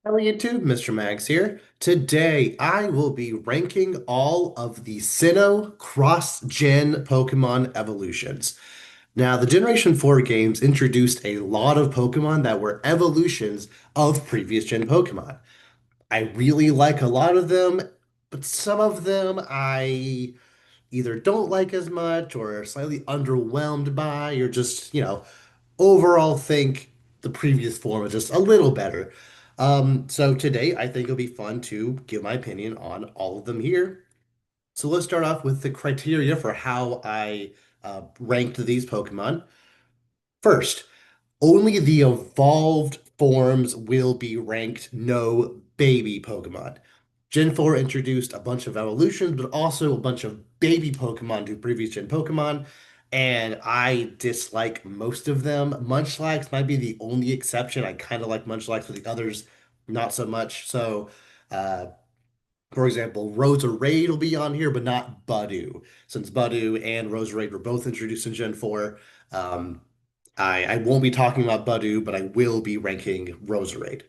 Elliot too, Mr. Mags here. Today, I will be ranking all of the Sinnoh cross-gen Pokemon evolutions. Now, the Generation 4 games introduced a lot of Pokemon that were evolutions of previous gen Pokemon. I really like a lot of them, but some of them I either don't like as much or are slightly underwhelmed by, or just, overall think the previous form was just a little better. So today I think it'll be fun to give my opinion on all of them here. So let's start off with the criteria for how I ranked these Pokemon. First, only the evolved forms will be ranked, no baby Pokemon. Gen 4 introduced a bunch of evolutions, but also a bunch of baby Pokemon to previous gen Pokemon, and I dislike most of them. Munchlax might be the only exception. I kind of like Munchlax, but the others not so much. So, uh, for example, Roserade will be on here, but not Budew, since Budew and Roserade were both introduced in Gen 4. Um, I won't be talking about Budew, but I will be ranking Roserade.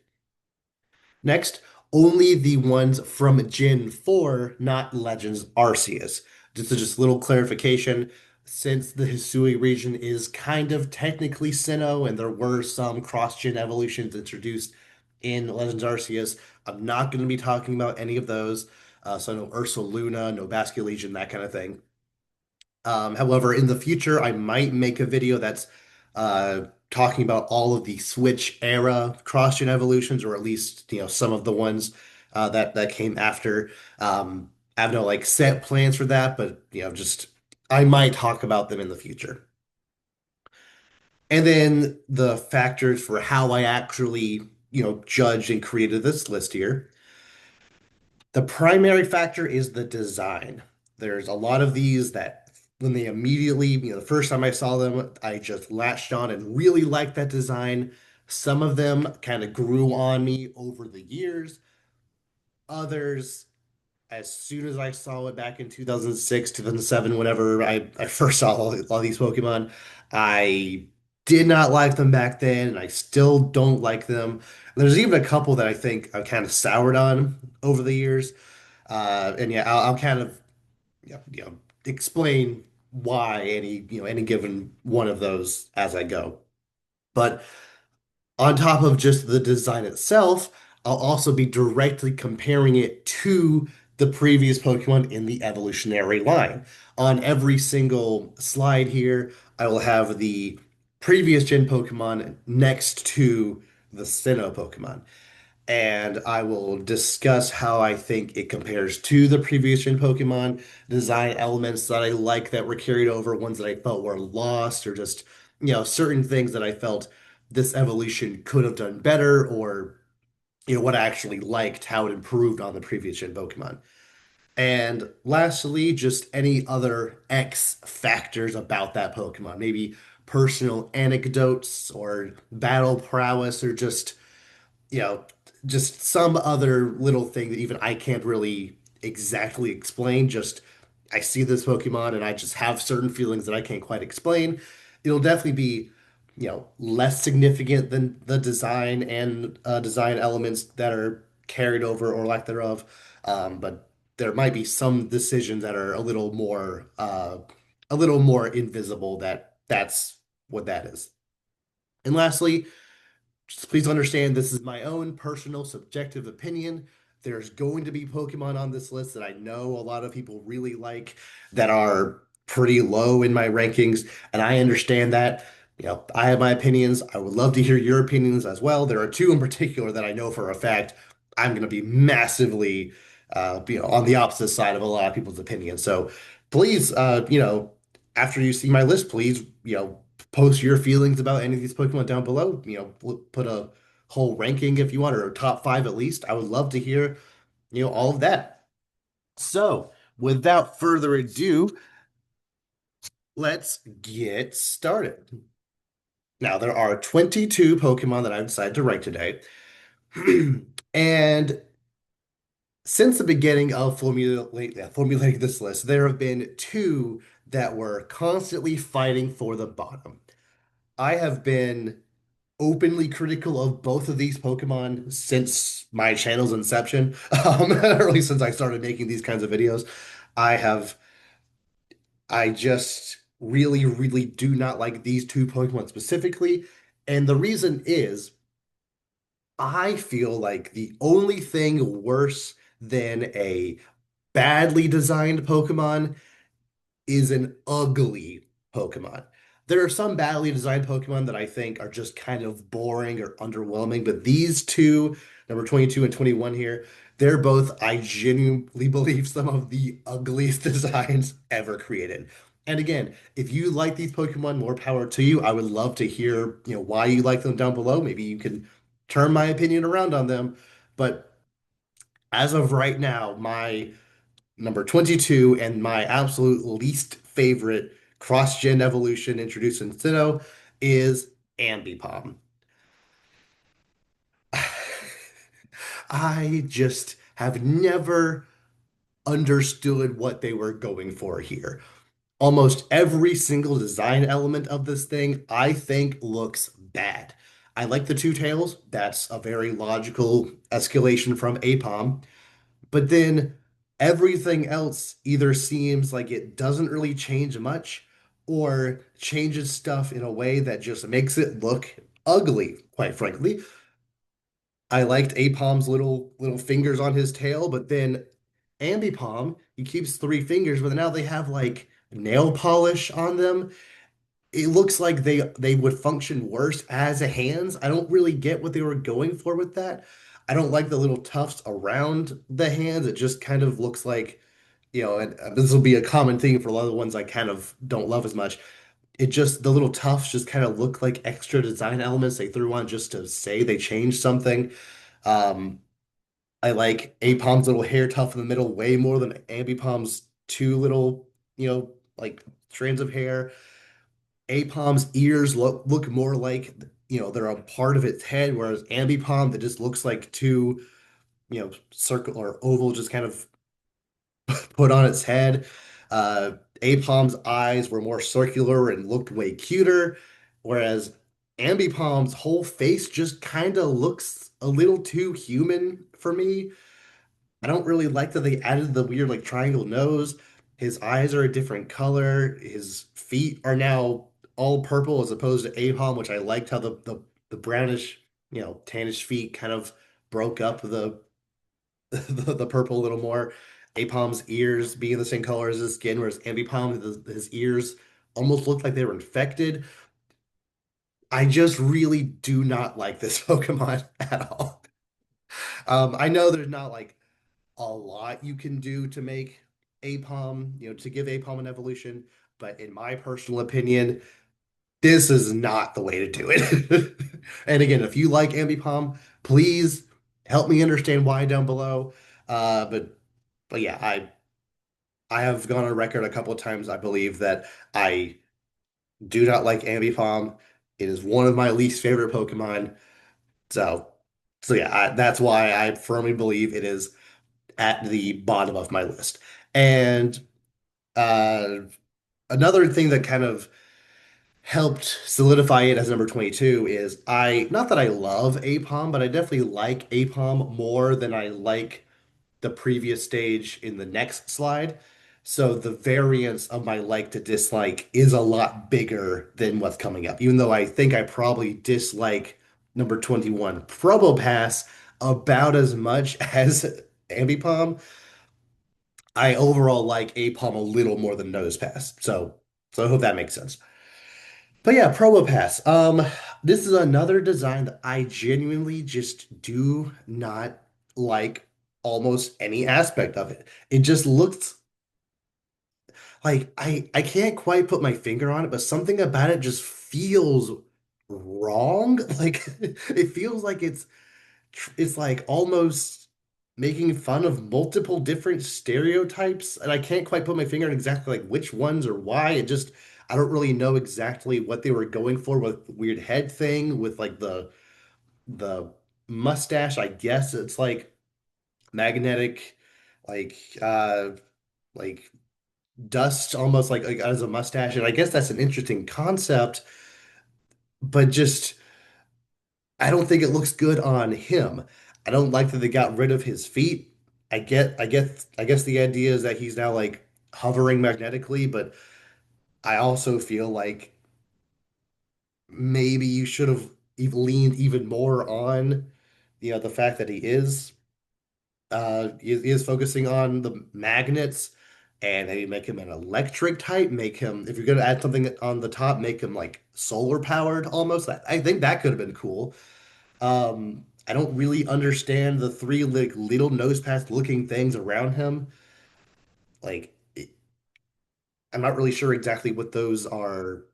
Next, only the ones from Gen 4, not Legends Arceus. Just a little clarification, since the Hisui region is kind of technically Sinnoh, and there were some cross-gen evolutions introduced in Legends Arceus, I'm not going to be talking about any of those. So no Ursaluna, no Basculegion, that kind of thing. However, in the future, I might make a video that's talking about all of the Switch era cross-gen evolutions, or at least some of the ones that came after. I have no like set plans for that, but just I might talk about them in the future. And then the factors for how I actually judged and created this list here. The primary factor is the design. There's a lot of these that when they immediately, the first time I saw them, I just latched on and really liked that design. Some of them kind of grew on me over the years. Others, as soon as I saw it back in 2006, 2007, whenever I first saw all these Pokemon, I did not like them back then, and I still don't like them. There's even a couple that I think I've kind of soured on over the years. And yeah, I'll kind of explain why any given one of those as I go. But on top of just the design itself, I'll also be directly comparing it to the previous Pokemon in the evolutionary line. On every single slide here, I will have the previous gen Pokemon next to the Sinnoh Pokemon, and I will discuss how I think it compares to the previous gen Pokemon, design elements that I like that were carried over, ones that I felt were lost, or just, certain things that I felt this evolution could have done better, or, what I actually liked, how it improved on the previous gen Pokemon. And lastly, just any other X factors about that Pokemon, maybe personal anecdotes or battle prowess, or you know, just some other little thing that even I can't really exactly explain. Just I see this Pokemon and I just have certain feelings that I can't quite explain. It'll definitely be, less significant than the design and design elements that are carried over or lack thereof. But there might be some decisions that are a little more invisible. That's what that is. And lastly, just please understand this is my own personal subjective opinion. There's going to be Pokemon on this list that I know a lot of people really like that are pretty low in my rankings, and I understand that. I have my opinions. I would love to hear your opinions as well. There are two in particular that I know for a fact I'm going to be massively, on the opposite side of a lot of people's opinions. So please, after you see my list, please, post your feelings about any of these Pokemon down below. Put a whole ranking if you want, or a top five at least. I would love to hear, all of that. So, without further ado, let's get started. Now, there are 22 Pokemon that I've decided to rank today. And since the beginning of formulating this list, there have been two that were constantly fighting for the bottom. I have been openly critical of both of these Pokemon since my channel's inception, or at least since I started making these kinds of videos. I have, I just really, really do not like these two Pokemon specifically. And the reason is I feel like the only thing worse than a badly designed Pokemon is an ugly Pokemon. There are some badly designed Pokemon that I think are just kind of boring or underwhelming, but these two, number 22 and 21 here, they're both, I genuinely believe, some of the ugliest designs ever created. And again, if you like these Pokemon, more power to you. I would love to hear, why you like them down below. Maybe you can turn my opinion around on them. But as of right now, my number 22 and my absolute least favorite cross-gen evolution introduced in Sinnoh is Ambipom. I just have never understood what they were going for here. Almost every single design element of this thing, I think, looks bad. I like the two tails. That's a very logical escalation from Apom. But then everything else either seems like it doesn't really change much or changes stuff in a way that just makes it look ugly, quite frankly. I liked Apom's little fingers on his tail, but then Ambipom, he keeps three fingers, but now they have like nail polish on them. It looks like they would function worse as a hands. I don't really get what they were going for with that. I don't like the little tufts around the hands. It just kind of looks like, and this will be a common thing for a lot of the ones I kind of don't love as much. It just, the little tufts just kind of look like extra design elements they threw on just to say they changed something. Um, I like Apom's little hair tuft in the middle way more than Ambipom's two little, like strands of hair. Apom's ears look more like they're a part of its head, whereas Ambipom that just looks like two circle or oval just kind of put on its head. Uh, Apom's eyes were more circular and looked way cuter, whereas Ambipom's whole face just kind of looks a little too human for me. I don't really like that they added the weird like triangle nose. His eyes are a different color. His feet are now all purple as opposed to Apom, which I liked how the brownish, tannish feet kind of broke up the purple a little more. Apom's ears being the same color as his skin, whereas Ambipom, his ears almost looked like they were infected. I just really do not like this Pokemon at all. I know there's not like a lot you can do to make Apom, to give Apom an evolution. But in my personal opinion, this is not the way to do it. And again, if you like Ambipom, please help me understand why down below. But yeah, I have gone on record a couple of times. I believe that I do not like Ambipom. It is one of my least favorite Pokemon. So, so yeah, that's why I firmly believe it is at the bottom of my list. And uh, another thing that kind of helped solidify it as number 22 is not that I love Apom, but I definitely like Apom more than I like the previous stage in the next slide. So the variance of my like to dislike is a lot bigger than what's coming up, even though I think I probably dislike number 21, Probopass, about as much as Ambipom. I overall like Apom a little more than Nosepass. So I hope that makes sense. But yeah, Probopass. This is another design that I genuinely just do not like almost any aspect of it. It just looks like I can't quite put my finger on it, but something about it just feels wrong. Like it feels like it's like almost making fun of multiple different stereotypes, and I can't quite put my finger on exactly like which ones or why. I don't really know exactly what they were going for with the weird head thing with like the mustache. I guess it's like magnetic, like like dust almost like as a mustache, and I guess that's an interesting concept, but just. I don't think it looks good on him. I don't like that they got rid of his feet. I guess the idea is that he's now like hovering magnetically, but I also feel like maybe you should have leaned even more on, the fact that he is focusing on the magnets and maybe make him an electric type, make him, if you're gonna add something on the top, make him like solar powered almost. I think that could have been cool. I don't really understand the three like little nose pads looking things around him. Like I'm not really sure exactly what those are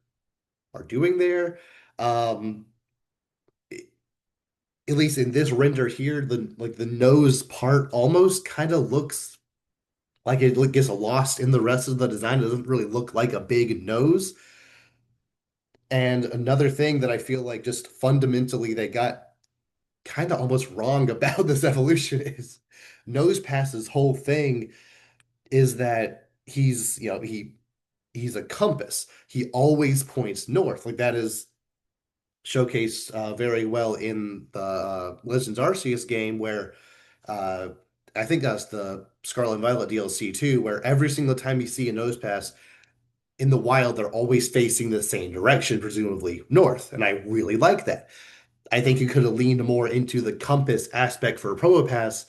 doing there. Um, at least in this render here, the nose part almost kind of looks like it gets lost in the rest of the design. It doesn't really look like a big nose. And another thing that I feel like just fundamentally they got kind of almost wrong about this evolution is Nosepass's whole thing is that he's a compass. He always points north. Like that is showcased very well in the Legends Arceus game where uh, I think that's the Scarlet and Violet DLC too, where every single time you see a nose pass in the wild, they're always facing the same direction, presumably north. And I really like that. I think you could have leaned more into the compass aspect for a promo pass.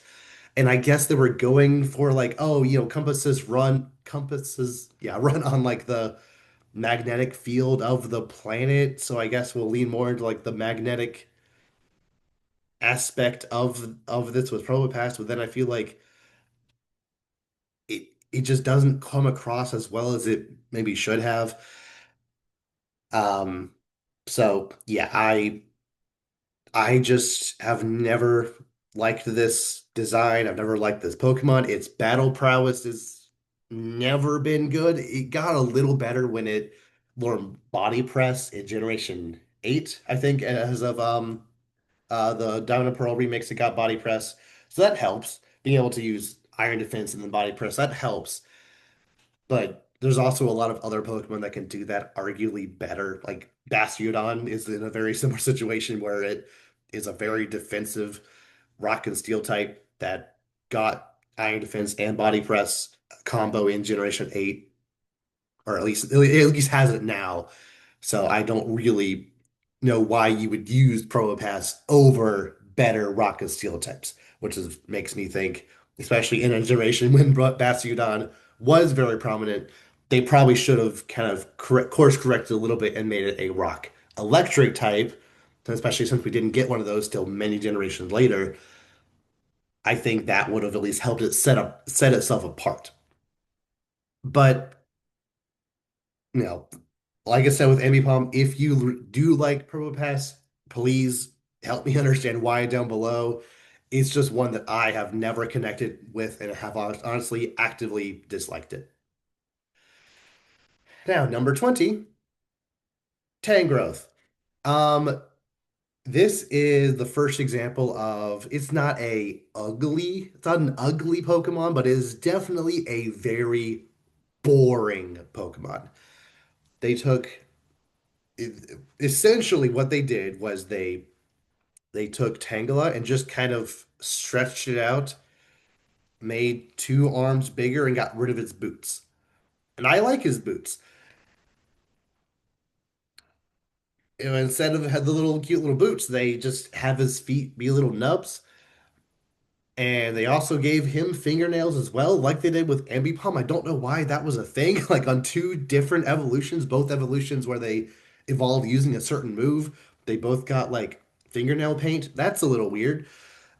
And I guess they were going for like, oh, compasses, yeah, run on like the magnetic field of the planet. So I guess we'll lean more into like the magnetic aspect of this with promo pass. But then I feel like it just doesn't come across as well as it maybe should have. Um, so yeah, I just have never liked this design. I've never liked this Pokemon. Its battle prowess has never been good. It got a little better when it learned body press in Generation 8, I think, as of the Diamond and Pearl remix, it got body press. So that helps. Being able to use Iron Defense and then body press, that helps. But there's also a lot of other Pokemon that can do that arguably better. Like Bastiodon is in a very similar situation where it is a very defensive rock and steel type that got iron defense and body press combo in Generation 8, or at least has it now. So I don't really know why you would use Probopass over better rock and steel types, which makes me think, especially in a generation when Bastiodon was very prominent, they probably should have kind of course corrected a little bit and made it a rock electric type, especially since we didn't get one of those till many generations later. I think that would have at least helped it set itself apart. But you know, like I said with Ambipom, if you do like Purple Pass, please help me understand why down below. It's just one that I have never connected with and have honestly actively disliked it. Now, number 20, Tangrowth. Um, this is the first example of it's not an ugly Pokemon, but it is definitely a very boring Pokemon. They took essentially what they did was they took Tangela and just kind of stretched it out, made two arms bigger, and got rid of its boots. And I like his boots. Instead of had the little cute little boots, they just have his feet be little nubs. And they also gave him fingernails as well, like they did with Ambipom. I don't know why that was a thing. Like on two different evolutions, both evolutions where they evolved using a certain move, they both got like fingernail paint. That's a little weird.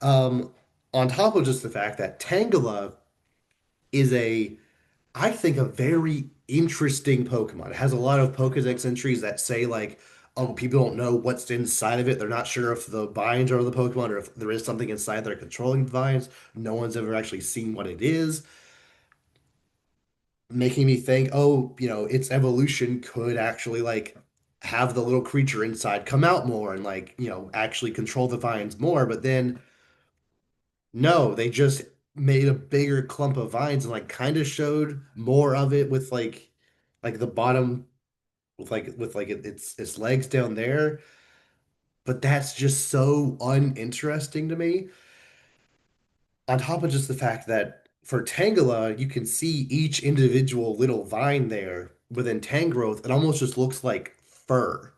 Um, on top of just the fact that Tangela is I think, a very interesting Pokemon. It has a lot of Pokedex entries that say like, oh, people don't know what's inside of it. They're not sure if the vines are the Pokemon or if there is something inside that are controlling the vines. No one's ever actually seen what it is, making me think, oh, its evolution could actually like have the little creature inside come out more and like, actually control the vines more. But then no, they just made a bigger clump of vines and like kind of showed more of it with like the bottom with like its legs down there. but that's just so uninteresting to me. On top of just the fact that for Tangela, you can see each individual little vine there within Tangrowth. It almost just looks like fur.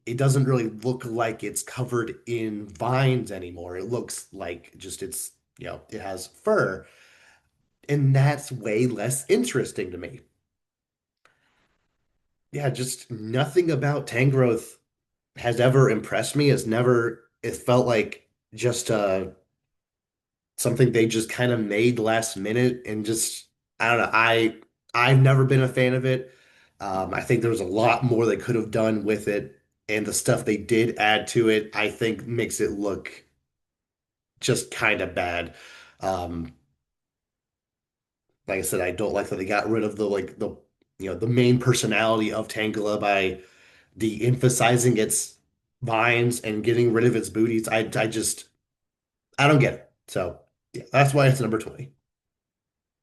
It doesn't really look like it's covered in vines anymore. It looks like just it has fur. And that's way less interesting to me. Yeah, just nothing about Tangrowth has ever impressed me. It felt like just something they just kind of made last minute and just I don't know. I've never been a fan of it. I think there was a lot more they could have done with it, and the stuff they did add to it, I think makes it look just kind of bad. Um, like I said, I don't like that they got rid of the main personality of Tangela by de-emphasizing its vines and getting rid of its booties. I don't get it. So yeah, that's why it's number 20.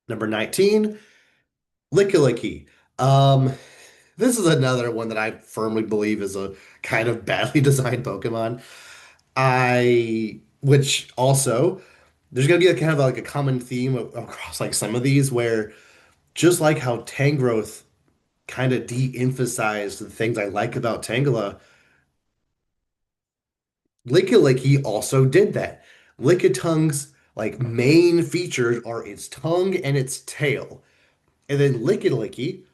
Number 19, Lickilicky. Um, this is another one that I firmly believe is a kind of badly designed Pokemon. Which also, there's gonna be a kind of like a common theme across like some of these where just like how Tangrowth kind of de-emphasized the things I like about Tangela, Lickilicky also did that. Lickitung's like main features are its tongue and its tail. And then Lickilicky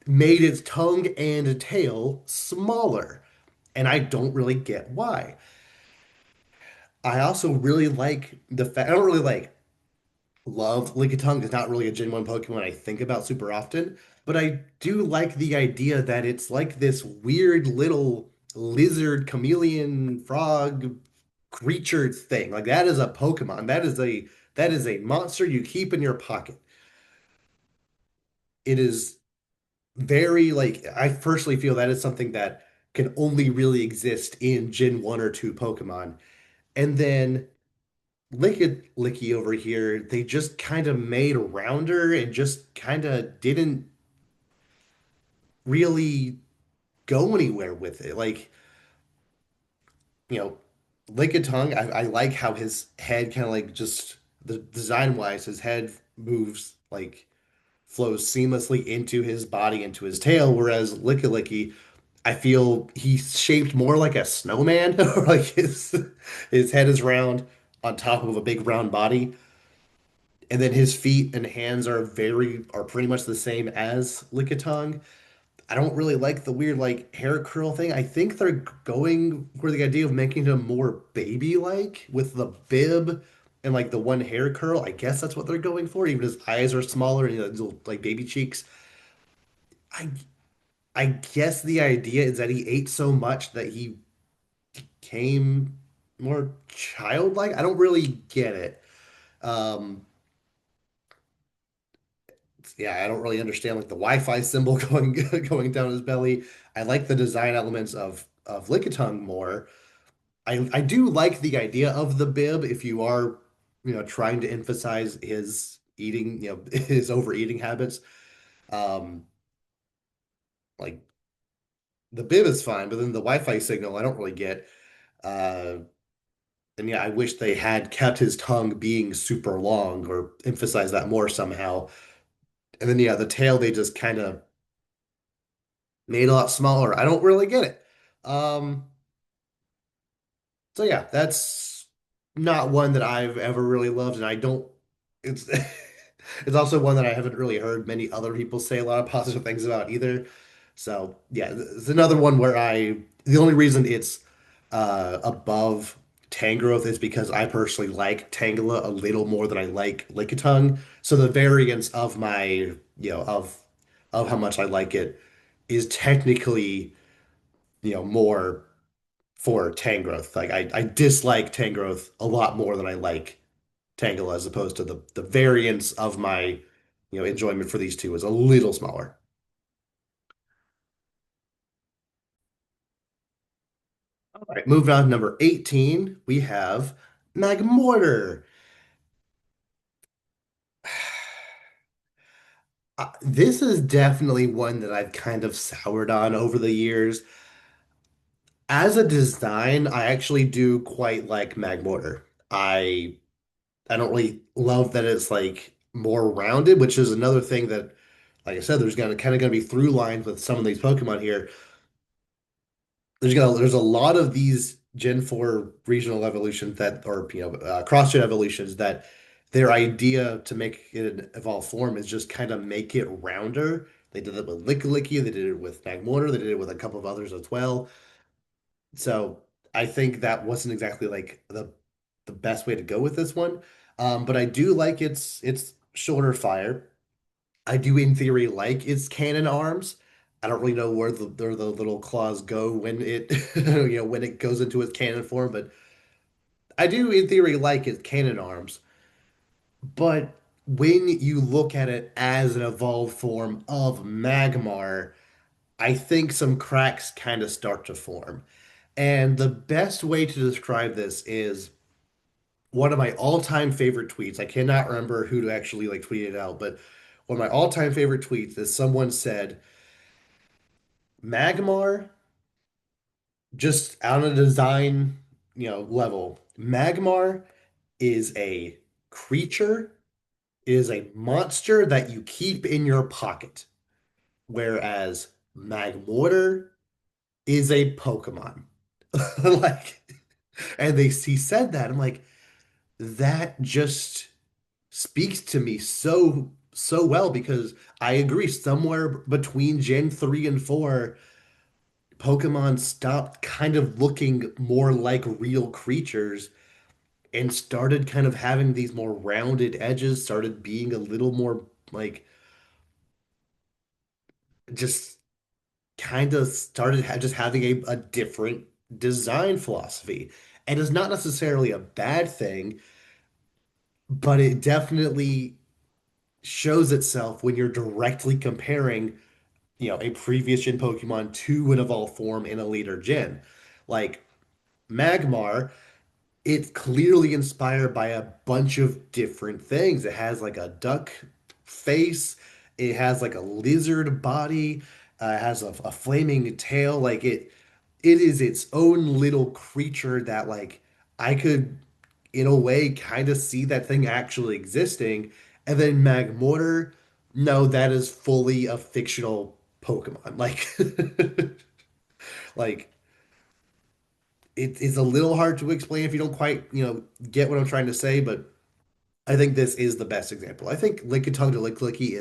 made its tongue and tail smaller. And I don't really get why. I also really like the fact I don't really like love Lickitung. It's not really a Gen 1 Pokemon I think about super often, but I do like the idea that it's like this weird little lizard, chameleon, frog creature thing. Like that is a Pokemon. That is a monster you keep in your pocket. It is very like I personally feel that is something that can only really exist in Gen 1 or 2 Pokemon. And then Licky over here, they just kind of made rounder and just kind of didn't really go anywhere with it. Like, you know, Lickitung, I like how his head kind of like just the design wise, his head moves like flows seamlessly into his body, into his tail, whereas Licky, I feel he's shaped more like a snowman, or like his head is round on top of a big round body. And then his feet and hands are pretty much the same as Lickitung. I don't really like the weird like hair curl thing. I think they're going for the idea of making him more baby-like with the bib and like the one hair curl. I guess that's what they're going for. Even his eyes are smaller and he has little like baby cheeks. I I guess the idea is that he ate so much that he became more childlike. I don't really get it. Um, yeah, I don't really understand like the Wi-Fi symbol going down his belly. I like the design elements of Lickitung more. I do like the idea of the bib if you are, trying to emphasize his eating, his overeating habits. Um, like the bib is fine, but then the Wi-Fi signal I don't really get. Uh, and yeah, I wish they had kept his tongue being super long or emphasized that more somehow. And then yeah, the tail they just kind of made a lot smaller. I don't really get it. Um, so yeah, that's not one that I've ever really loved, and I don't. It's it's also one that I haven't really heard many other people say a lot of positive things about either. So yeah, it's another one where the only reason it's above Tangrowth is because I personally like Tangela a little more than I like Lickitung. So the variance of my, of how much I like it is technically, more for Tangrowth. Like I dislike Tangrowth a lot more than I like Tangela as opposed to the variance of my, enjoyment for these two is a little smaller. All right, moving on to number 18, we have Magmortar. This is definitely one that I've kind of soured on over the years. As a design, I actually do quite like Magmortar. I I don't really love that it's like more rounded, which is another thing that, like I said, there's gonna kind of gonna be through lines with some of these Pokemon here. There's a lot of these Gen 4 regional evolutions that, or cross-gen evolutions that their idea to make it an evolved form is just kind of make it rounder. They did it with Lickilicky, they did it with Magmortar, they did it with a couple of others as well. So I think that wasn't exactly like the best way to go with this one. But I do like its shorter fire. I do in theory like its cannon arms. I don't really know where the little claws go when it when it goes into its cannon form, but I do in theory like its cannon arms. But when you look at it as an evolved form of Magmar, I think some cracks kind of start to form. And the best way to describe this is one of my all-time favorite tweets. I cannot remember who to actually like tweet it out, but one of my all-time favorite tweets is someone said, Magmar, just on a design, level, Magmar is a creature, is a monster that you keep in your pocket, whereas Magmortar is a Pokemon. Like, and he said that. I'm like, that just speaks to me so well because I agree somewhere between Gen 3 and 4 Pokemon stopped kind of looking more like real creatures and started kind of having these more rounded edges, started being a little more like just kind of started just having a different design philosophy. And it's not necessarily a bad thing, but it definitely shows itself when you're directly comparing, a previous gen Pokemon to an evolved form in a later gen. Like Magmar, it's clearly inspired by a bunch of different things. It has like a duck face, it has like a lizard body, it has a flaming tail. It is its own little creature that like I could in a way kind of see that thing actually existing. And then Magmortar, no, that is fully a fictional Pokemon. Like like it is a little hard to explain if you don't quite, get what I'm trying to say, but I think this is the best example. I think Lickitung to Licklicky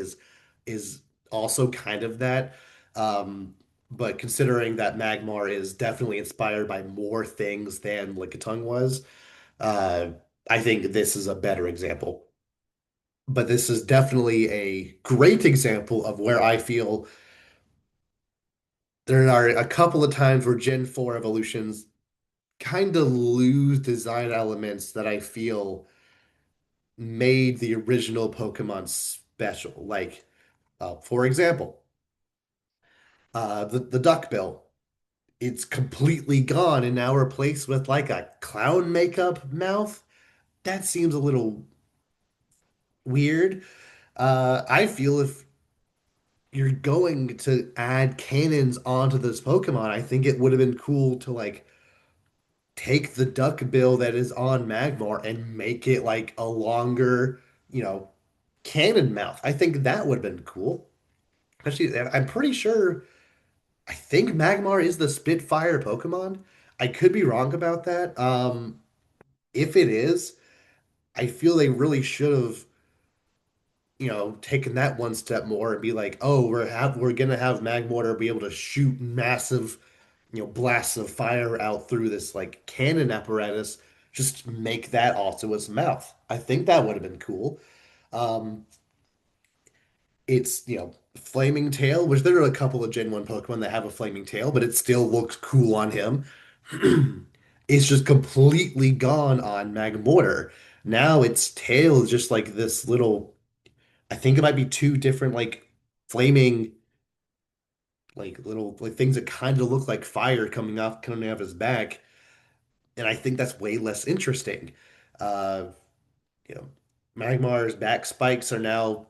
is also kind of that. Um, but considering that Magmar is definitely inspired by more things than Lickitung was, uh, I think this is a better example. But this is definitely a great example of where I feel there are a couple of times where Gen 4 evolutions kind of lose design elements that I feel made the original Pokemon special. Like, for example, the duckbill. It's completely gone and now replaced with like a clown makeup mouth. That seems a little weird. I feel if you're going to add cannons onto this Pokemon, I think it would have been cool to like take the duck bill that is on Magmar and make it like a longer, you know, cannon mouth. I think that would have been cool. Especially, I'm pretty sure, I think Magmar is the Spitfire Pokemon. I could be wrong about that. If it is, I feel they really should have, taken that one step more and be like, oh, we're gonna have Magmortar be able to shoot massive, blasts of fire out through this like cannon apparatus. Just make that also its mouth. I think that would have been cool. Um, it's, flaming tail, which there are a couple of Gen 1 Pokemon that have a flaming tail, but it still looks cool on him. It's just completely gone on Magmortar. Now its tail is just like this little, I think it might be two different like flaming like little like things that kind of look like fire coming off his back. And I think that's way less interesting. Uh, you know, Magmar's back spikes are now,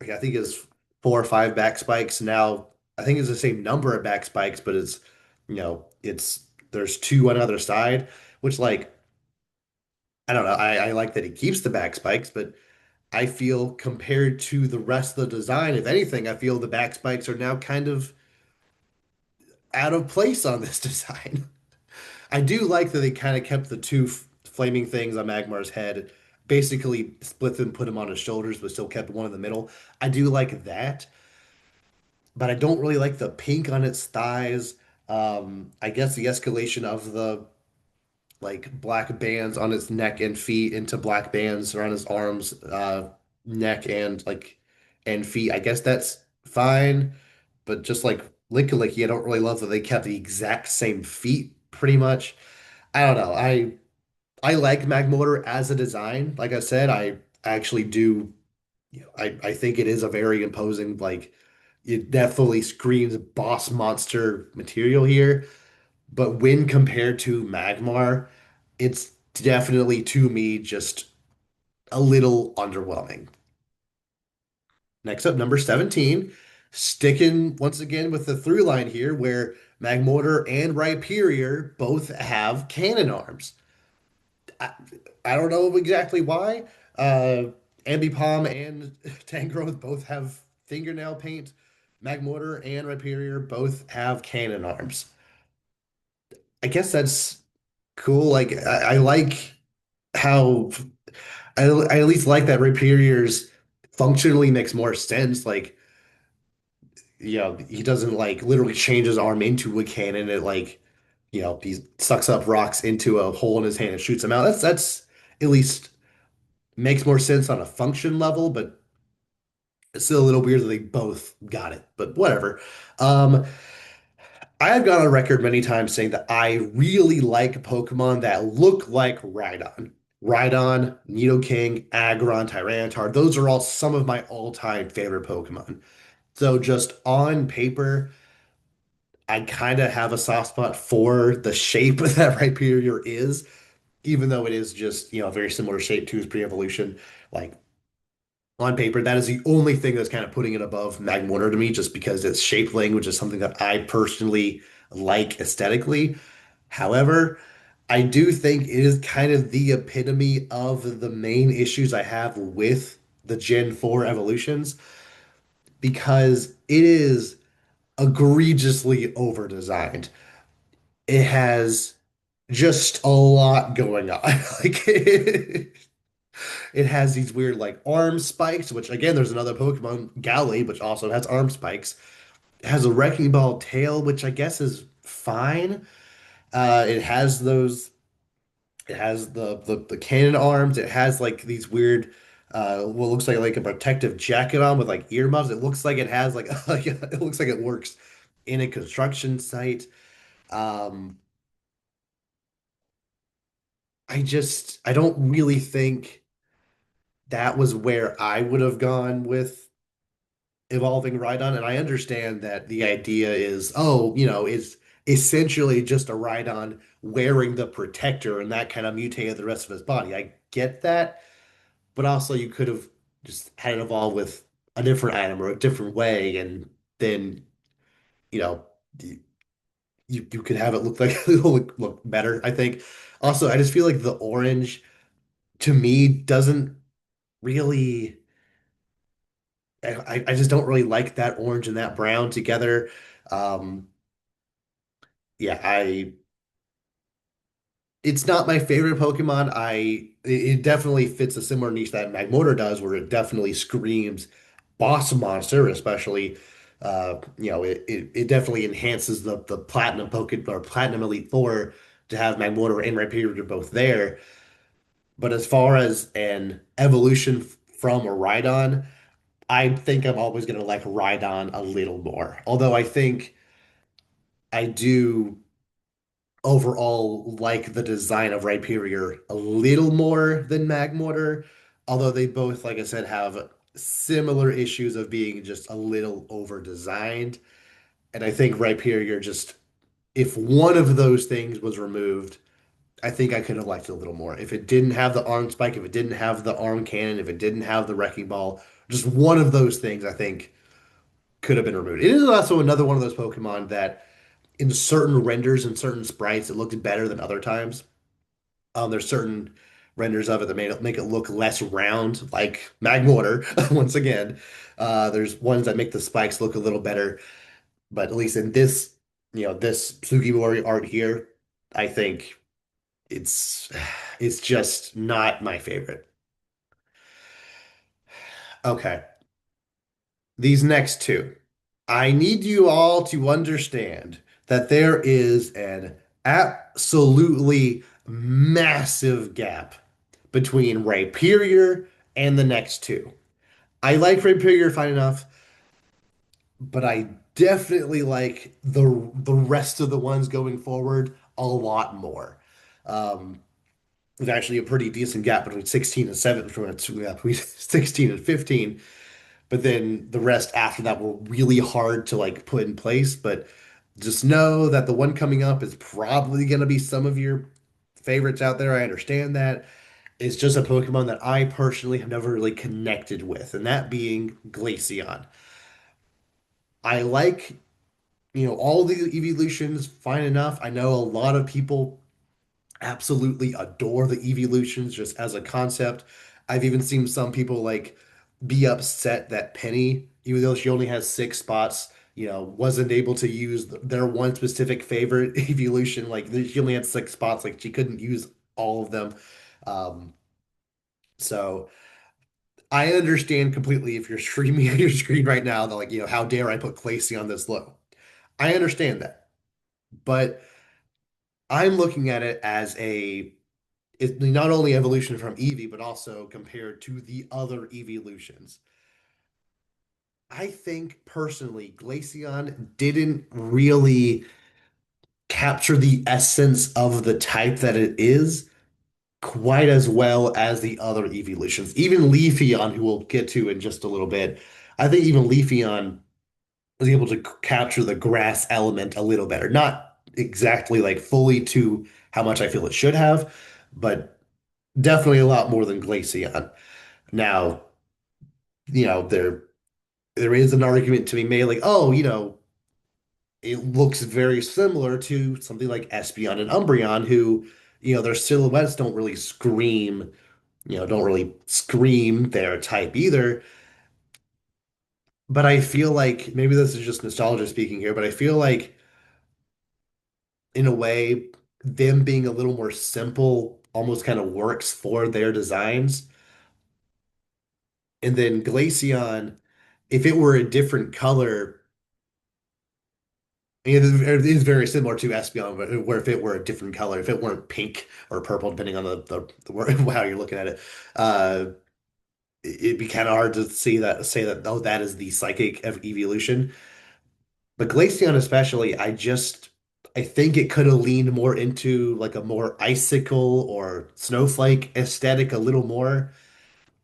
like, I think it's 4 or 5 back spikes now. I think it's the same number of back spikes, but it's there's two on either side, which like I don't know. I like that he keeps the back spikes, but I feel compared to the rest of the design, if anything, I feel the back spikes are now kind of out of place on this design. I do like that they kind of kept the two flaming things on Magmar's head, basically split them, put them on his shoulders, but still kept one in the middle. I do like that, but I don't really like the pink on its thighs. I guess the escalation of the like black bands on its neck and feet into black bands around his arms, neck and feet. I guess that's fine, but just like Lickilicky, I don't really love that they kept the exact same feet pretty much. I don't know. I like Magmortar as a design. Like I said, I actually do. I think it is a very imposing, like it definitely screams boss monster material here. But when compared to Magmar, it's definitely to me just a little underwhelming. Next up, number 17, sticking once again with the through line here, where Magmortar and Rhyperior both have cannon arms. I, I don't know exactly why. Ambipom and Tangrowth both have fingernail paint. Magmortar and Rhyperior both have cannon arms. I guess that's cool. Like I like how I at least like that Rhyperior's functionally makes more sense. Like, he doesn't like literally change his arm into a cannon. It like, he sucks up rocks into a hole in his hand and shoots them out. That's at least makes more sense on a function level, but it's still a little weird that they both got it. But whatever. Um, I have gone on record many times saying that I really like Pokemon that look like Rhydon. Rhydon, Nidoking, Aggron, Tyranitar, those are all some of my all-time favorite Pokemon. So just on paper, I kind of have a soft spot for the shape that Rhyperior is, even though it is just, a very similar shape to his pre-evolution. Like on paper, that is the only thing that's kind of putting it above Magmortar to me, just because its shape language is something that I personally like aesthetically. However, I do think it is kind of the epitome of the main issues I have with the Gen 4 evolutions because it is egregiously over-designed. It has just a lot going on. Like it has these weird like arm spikes, which again, there's another Pokemon, Galley, which also has arm spikes. It has a wrecking ball tail, which I guess is fine. It has those. It has the cannon arms. It has like these weird, what looks like a protective jacket on with like earmuffs. It looks like it has like, like it looks like it works in a construction site. Um, I don't really think that was where I would have gone with evolving Rhydon, and I understand that the idea is, oh, it's essentially just a Rhydon wearing the protector, and that kind of mutated the rest of his body. I get that, but also you could have just had it evolve with a different item or a different way, and then you know you you could have it look like look better, I think. Also, I just feel like the orange to me doesn't really. I just don't really like that orange and that brown together. Um, yeah, it's not my favorite Pokemon. It definitely fits a similar niche that Magmortar does, where it definitely screams boss monster, especially it definitely enhances the Platinum Pokemon or Platinum Elite Four to have Magmortar and Rhyperior both there. But as far as an evolution from a Rhydon, I think I'm always gonna like Rhydon a little more. Although I think I do overall like the design of Rhyperior a little more than Magmortar, although they both, like I said, have similar issues of being just a little over designed. And I think Rhyperior just, if one of those things was removed, I think I could have liked it a little more. If it didn't have the arm spike, if it didn't have the arm cannon, if it didn't have the wrecking ball, just one of those things I think could have been removed. It is also another one of those Pokemon that in certain renders and certain sprites, it looked better than other times. There's certain renders of it that make it look less round, like Magmortar, once again. There's ones that make the spikes look a little better, but at least in this, this Sugimori art here, I think it's it's just not my favorite. Okay, these next two. I need you all to understand that there is an absolutely massive gap between Rhyperior and the next two. I like Rhyperior fine enough, but I definitely like the rest of the ones going forward a lot more. Um, there's actually a pretty decent gap between 16 and 7 between 16 and 15. But then the rest after that were really hard to like put in place. But just know that the one coming up is probably going to be some of your favorites out there. I understand that. It's just a Pokemon that I personally have never really connected with, and that being Glaceon. I like, all the evolutions fine enough. I know a lot of people absolutely adore the evolutions just as a concept. I've even seen some people like be upset that Penny, even though she only has 6 spots, wasn't able to use their one specific favorite evolution. Like she only had 6 spots, like she couldn't use all of them. Um, so I understand completely if you're streaming on your screen right now, that like, how dare I put Clacy on this low? I understand that, but I'm looking at it as it's not only evolution from Eevee, but also compared to the other evolutions. I think personally, Glaceon didn't really capture the essence of the type that it is quite as well as the other evolutions. Even Leafeon, who we'll get to in just a little bit, I think even Leafeon was able to capture the grass element a little better. Not exactly like fully to how much I feel it should have, but definitely a lot more than Glaceon. Now, there is an argument to be made like, oh, it looks very similar to something like Espeon and Umbreon, who, their silhouettes don't really scream their type either. But I feel like maybe this is just nostalgia speaking here, but I feel like in a way, them being a little more simple almost kind of works for their designs. And then Glaceon, if it were a different color, it is very similar to Espeon, but where if it were a different color, if it weren't pink or purple, depending on how you're looking at it, uh, it'd be kind of hard to say that, oh, that is the psychic evolution. But Glaceon especially, I think it could have leaned more into like a more icicle or snowflake aesthetic a little more.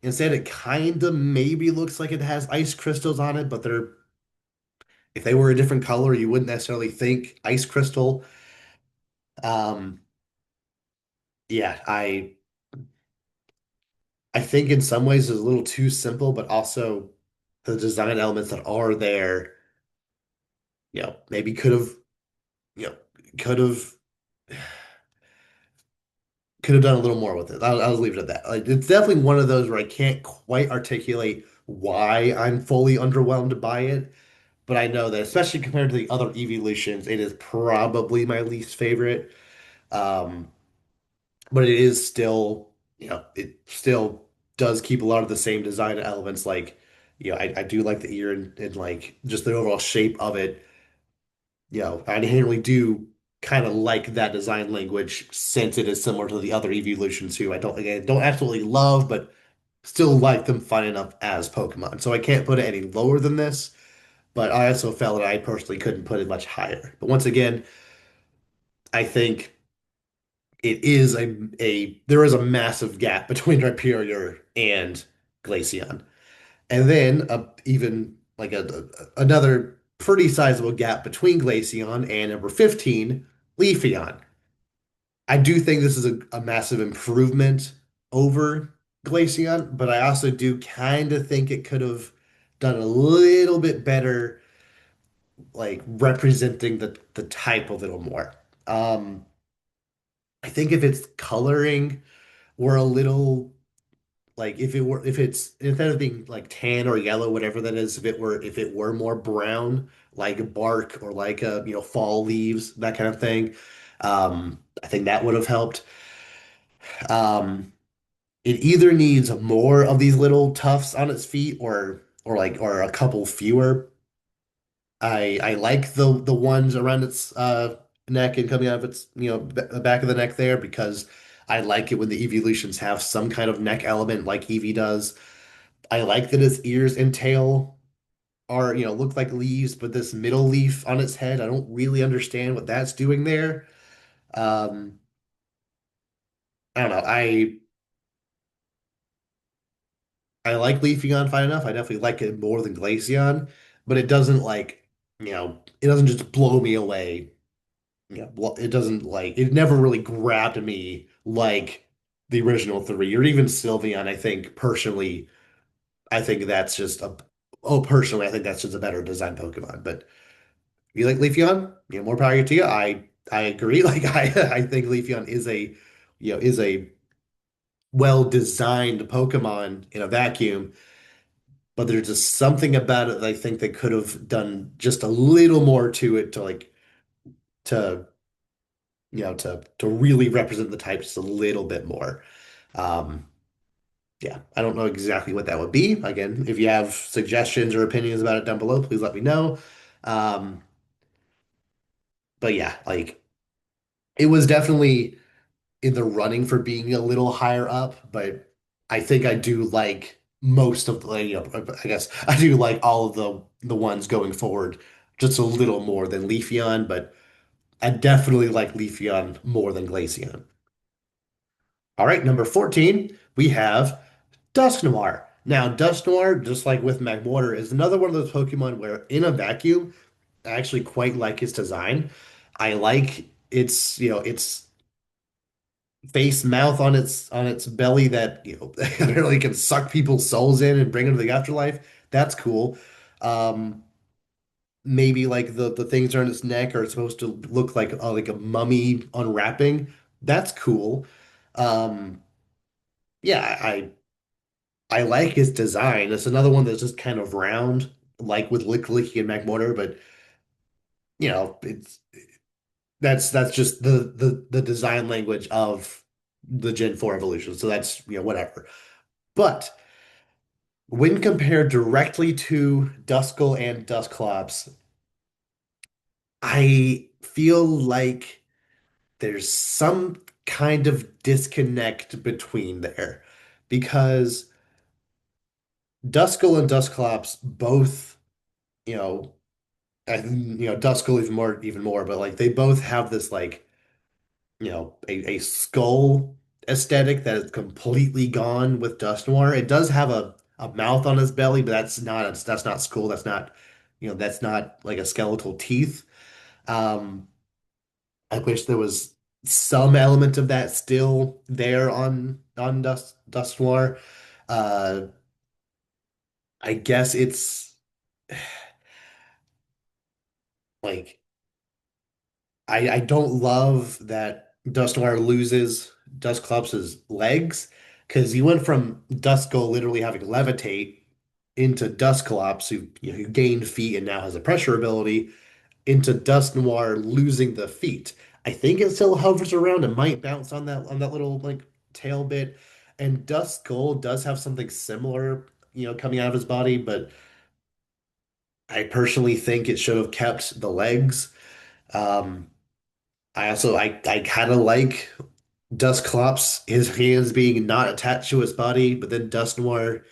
Instead, it kind of maybe looks like it has ice crystals on it, but if they were a different color, you wouldn't necessarily think ice crystal. Um, yeah, I think in some ways it's a little too simple, but also the design elements that are there, maybe you know, could have could have done a little more with it. I'll leave it at that. Like, it's definitely one of those where I can't quite articulate why I'm fully underwhelmed by it, but I know that especially compared to the other evolutions, it is probably my least favorite. Um, but it is still, it still does keep a lot of the same design elements. Like, I do like the ear and like just the overall shape of it. I inherently do kind of like that design language since it is similar to the other evolutions who again, don't absolutely love, but still like them fine enough as Pokemon. So I can't put it any lower than this, but I also felt that I personally couldn't put it much higher. But once again, I think it is a there is a massive gap between Rhyperior and Glaceon. And then even like another pretty sizable gap between Glaceon and number 15, Leafeon. I do think this is a massive improvement over Glaceon, but I also do kind of think it could have done a little bit better like representing the type a little more. Um, I think if it's coloring were a little like if it's instead of being like tan or yellow, whatever that is, if it were more brown, like bark or like fall leaves, that kind of thing, I think that would have helped. Um, it either needs more of these little tufts on its feet or a couple fewer. I like the ones around its neck and coming out of its the back of the neck there because I like it when the evolutions have some kind of neck element like Eevee does. I like that its ears and tail are look like leaves, but this middle leaf on its head, I don't really understand what that's doing there. Um, I don't know. I like Leafeon fine enough. I definitely like it more than Glaceon, but it doesn't it doesn't just blow me away. Yeah, well, it doesn't it never really grabbed me like the original three or even Sylveon. I think that's just a oh, personally, I think that's just a better design Pokemon. But if you like Leafeon, more power to you. I agree. I think Leafeon is a well-designed Pokemon in a vacuum, but there's just something about it that I think they could have done just a little more to it to to really represent the type just a little bit more. Um, yeah, I don't know exactly what that would be. Again, if you have suggestions or opinions about it down below, please let me know. Um, but yeah, like it was definitely in the running for being a little higher up, but I think I do like most of I guess I do like all of the ones going forward just a little more than Leafeon, but I definitely like Leafeon more than Glaceon. All right, number 14, we have Dusknoir. Now, Dusknoir, just like with Magmortar, is another one of those Pokemon where in a vacuum, I actually quite like its design. I like its face mouth on its belly that really can suck people's souls in and bring them to the afterlife. That's cool. Um, maybe like the things around its neck are supposed to look like a mummy unwrapping. That's cool. Um, yeah, I like his design. It's another one that's just kind of round, like with Licklicky and Magmortar, but it's that's just the design language of the Gen 4 evolution. So that's whatever. But when compared directly to Duskull and Dusclops, I feel like there's some kind of disconnect between there because Duskull and Dusclops both, you know, and Duskull even more, but like they both have this a skull aesthetic that is completely gone with Dusknoir. It does have a mouth on his belly, but that's not skull. That's not like a skeletal teeth. Um, I wish there was some element of that still there on Dusknoir. Uh, I guess it's like I don't love that Dusknoir loses Dusclops' legs because he went from Duskull literally having levitate into Dusclops, who gained feet and now has a pressure ability, into Dusknoir losing the feet. I think it still hovers around and might bounce on that little like tail bit. And Duskull does have something similar, coming out of his body, but I personally think it should have kept the legs. Um, I kind of like Dusclops, his hands being not attached to his body, but then Dusknoir,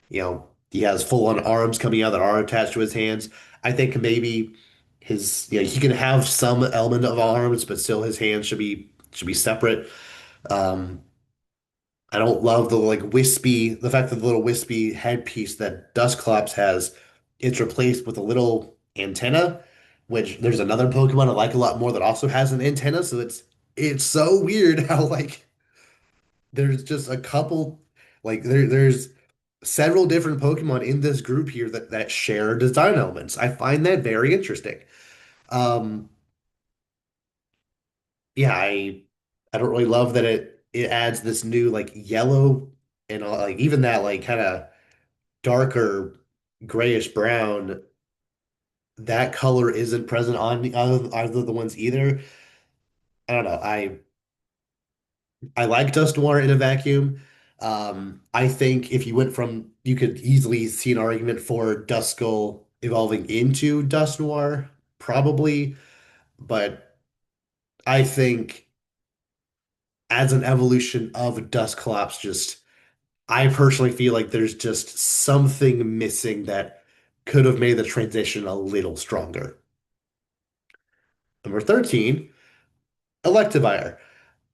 he has full-on arms coming out that are attached to his hands. I think maybe he can have some element of arms, but still his hands should be separate. Um, I don't love the fact that the little wispy headpiece that Dusclops has, it's replaced with a little antenna, which there's another Pokemon I like a lot more that also has an antenna. So it's so weird how there's just a couple there's several different Pokemon in this group here that share design elements. I find that very interesting. Um, yeah, I don't really love that it adds this new like yellow and like even that like kind of darker grayish brown. That color isn't present on the either of the ones either. I don't know. I like Dust Noir in a vacuum. I think if you went from, you could easily see an argument for Duskull evolving into Dust Noir, probably, but I think as an evolution of Dusclops, just I personally feel like there's just something missing that could have made the transition a little stronger. Number 13, Electivire.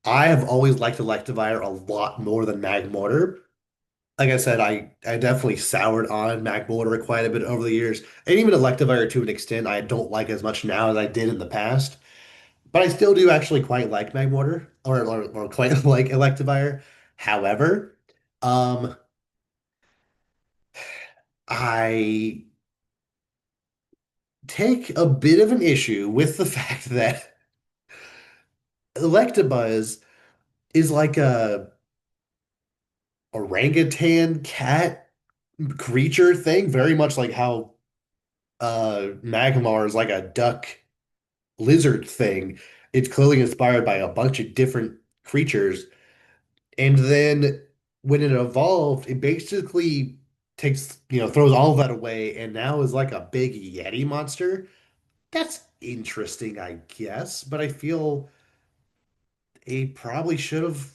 I have always liked Electivire a lot more than Magmortar. Like I said, I definitely soured on Magmortar quite a bit over the years, and even Electivire to an extent I don't like as much now as I did in the past. But I still do actually quite like Magmortar, or quite like Electivire. However, um, I take a bit of an issue with the fact that Electabuzz is like a orangutan cat creature thing, very much like how Magmar is like a duck lizard thing. It's clearly inspired by a bunch of different creatures. And then when it evolved, it basically takes, throws all of that away and now is like a big Yeti monster. That's interesting, I guess, but I feel he probably should have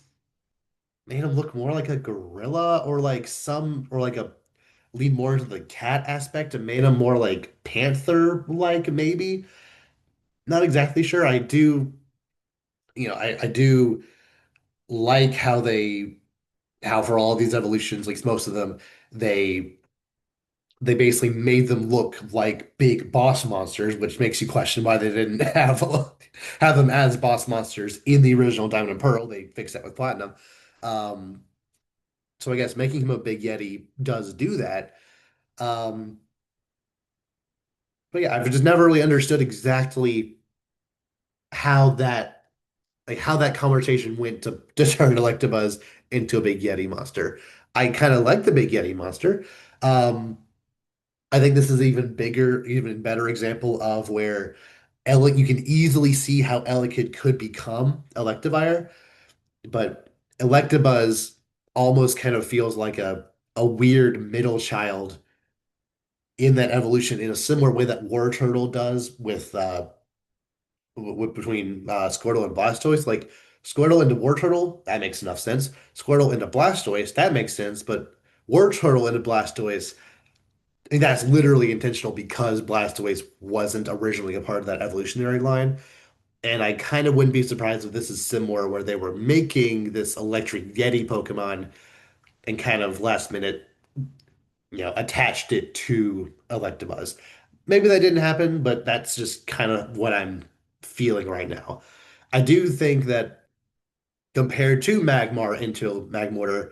made him look more like a gorilla or like a lead more into the cat aspect and made him more like panther-like maybe. Not exactly sure. I do like how for all of these evolutions, at least most of them, they they basically made them look like big boss monsters, which makes you question why they didn't have them as boss monsters in the original Diamond and Pearl. They fixed that with Platinum. Um, so I guess making him a big Yeti does do that. Um, but yeah, I've just never really understood exactly how that how that conversation went to turn Electabuzz into a big Yeti monster. I kind of like the big Yeti monster. Um, I think this is even bigger, even better example of where you can easily see how Elekid could become Electivire, but Electabuzz almost kind of feels like a weird middle child in that evolution in a similar way that War Turtle does between Squirtle and Blastoise. Like Squirtle into War Turtle, that makes enough sense. Squirtle into Blastoise, that makes sense, but War Turtle into Blastoise, and that's literally intentional because Blastoise wasn't originally a part of that evolutionary line. And I kind of wouldn't be surprised if this is similar, where they were making this electric Yeti Pokemon and kind of last minute, attached it to Electabuzz. Maybe that didn't happen, but that's just kind of what I'm feeling right now. I do think that compared to Magmar into Magmortar,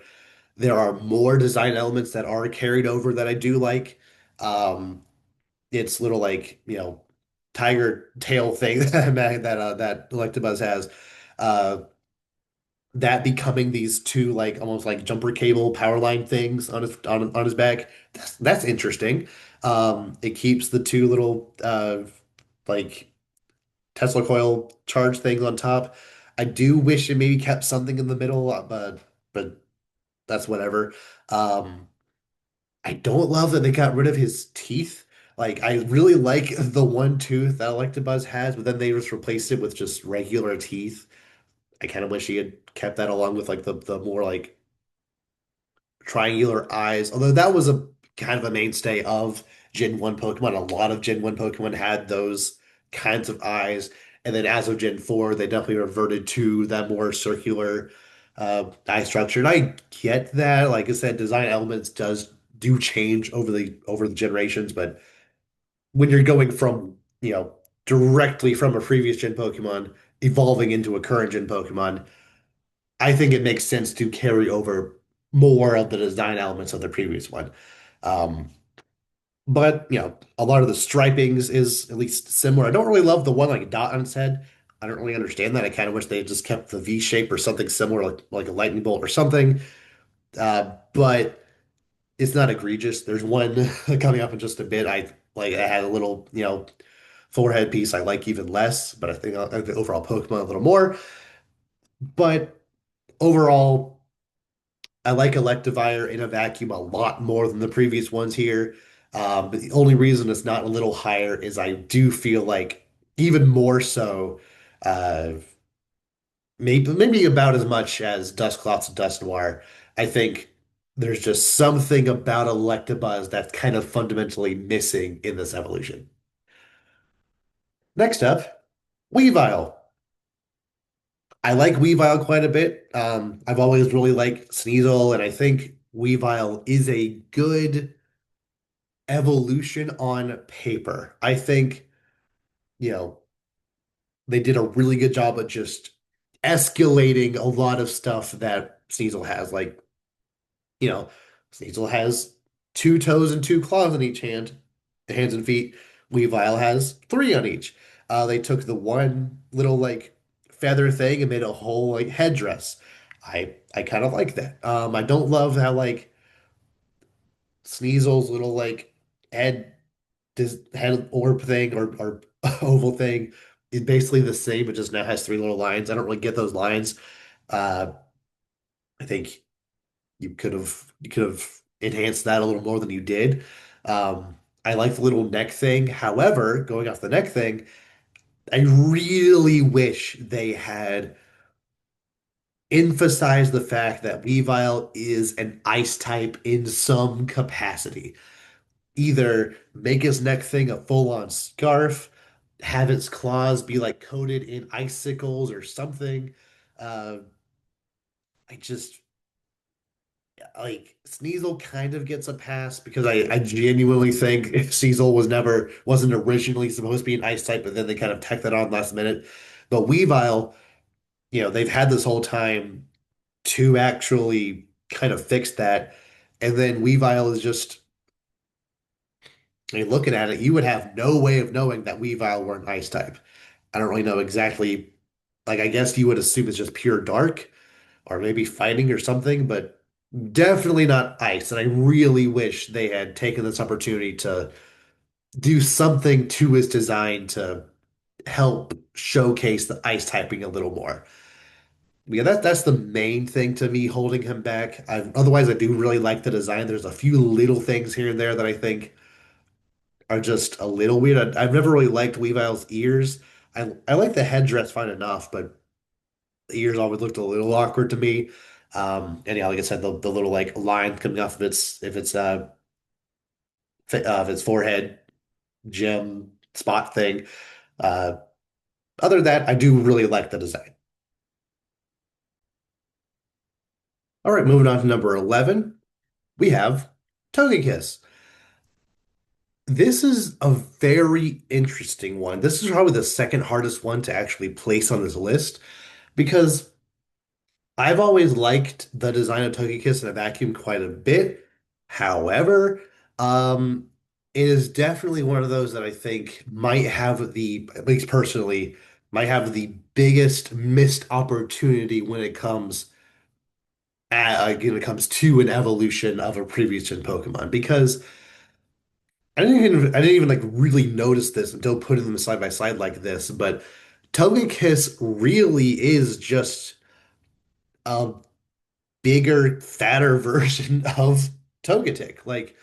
there are more design elements that are carried over that I do like. Um, its little like tiger tail thing that Electabuzz has, uh, that becoming these two like almost like jumper cable power line things on his back. That's interesting. It keeps the two little like Tesla coil charge things on top. I do wish it maybe kept something in the middle, but that's whatever. Um, I don't love that they got rid of his teeth. Like, I really like the one tooth that Electabuzz has, but then they just replaced it with just regular teeth. I kind of wish he had kept that along with like the more like triangular eyes. Although that was a kind of a mainstay of Gen 1 Pokemon. A lot of Gen 1 Pokemon had those kinds of eyes. And then as of Gen 4, they definitely reverted to that more circular eye structure. And I get that. Like I said, design elements do change over the generations, but when you're going from, directly from a previous gen Pokemon evolving into a current gen Pokemon, I think it makes sense to carry over. more of the design elements of the previous one. Um, but a lot of the stripings is at least similar. I don't really love the one like dot on its head. I don't really understand that. I kind of wish they had just kept the V shape or something similar, like a lightning bolt or something. But it's not egregious. There's one coming up in just a bit. I had a little, forehead piece I like even less, but I like the overall Pokemon a little more. But overall, I like Electivire in a vacuum a lot more than the previous ones here. But the only reason it's not a little higher is I do feel like even more so, uh, maybe about as much as Dusclops and Dusknoir. I think there's just something about Electabuzz that's kind of fundamentally missing in this evolution. Next up, Weavile. I like Weavile quite a bit. I've always really liked Sneasel, and I think Weavile is a good evolution on paper. I think, you know, they did a really good job of just escalating a lot of stuff that Sneasel has. Like, you know, Sneasel has two toes and two claws on each hand, hands and feet. Weavile has three on each. They took the one little like feather thing and made a whole like headdress. I kind of like that. I don't love how like Sneasel's little like head this head orb thing or oval thing is basically the same. It just now has three little lines. I don't really get those lines. Uh, I think you could have enhanced that a little more than you did. I like the little neck thing. However, going off the neck thing, I really wish they had emphasized the fact that Weavile is an ice type in some capacity. Either make his neck thing a full-on scarf, have its claws be like coated in icicles or something. Uh, I just like Sneasel kind of gets a pass because I genuinely think Sneasel wasn't originally supposed to be an ice type, but then they kind of tacked that on last minute. But Weavile, they've had this whole time to actually kind of fix that. And then Weavile is just, I mean, looking at it, you would have no way of knowing that Weavile were an ice type. I don't really know exactly. Like, I guess you would assume it's just pure dark or maybe fighting or something, but definitely not ice. And I really wish they had taken this opportunity to do something to his design to help showcase the ice typing a little more. Yeah, that's the main thing to me holding him back. Otherwise, I do really like the design. There's a few little things here and there that I think are just a little weird. I've never really liked Weavile's ears. I like the headdress fine enough, but the ears always looked a little awkward to me. And yeah, like I said, the little like line coming off of its if it's of its forehead gem spot thing. Uh, Other than that, I do really like the design. All right, moving on to number 11, we have Togekiss. This is a very interesting one. This is probably the second hardest one to actually place on this list because I've always liked the design of Togekiss in a vacuum quite a bit. However, it is definitely one of those that I think might have at least personally, might have the biggest missed opportunity when it comes to an evolution of a previous gen Pokemon. Because I didn't even like really notice this until putting them side by side like this. But Togekiss really is just a bigger, fatter version of Togetic. Like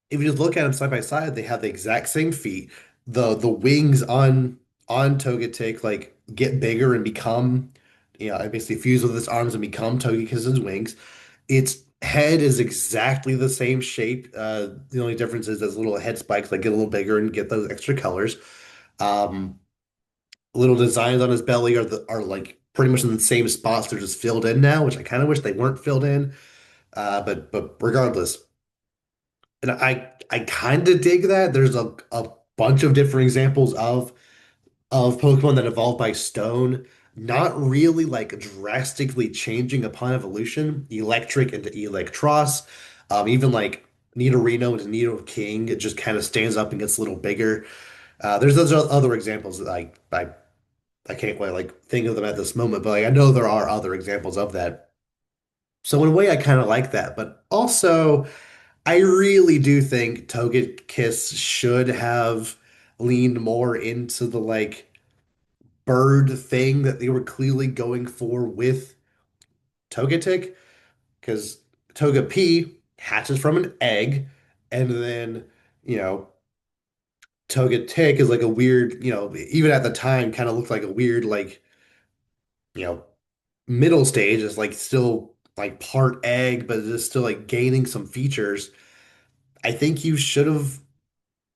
if you just look at them side by side, they have the exact same feet. The wings on Togetic like get bigger and become, it basically fuse with its arms and become Togekiss's wings. Its head is exactly the same shape. The only difference is those little head spikes that get a little bigger and get those extra colors. Um, Little designs on his belly are like pretty much in the same spots. They're just filled in now, which I kind of wish they weren't filled in. But regardless, and I kind of dig that. There's a bunch of different examples of Pokemon that evolved by stone. not really like drastically changing upon evolution. Electric into Electros, even like Nidorino into Nidoking, it just kind of stands up and gets a little bigger. There's those other examples that I can't quite like think of them at this moment, but like, I know there are other examples of that. So in a way, I kind of like that, but also I really do think Togekiss should have leaned more into the like bird thing that they were clearly going for with Togetic, because Togepi hatches from an egg, and then you know Togetic is like a weird, even at the time, kind of looked like a weird like you know middle stage. Is like still like part egg, but it's still like gaining some features. I think you should have,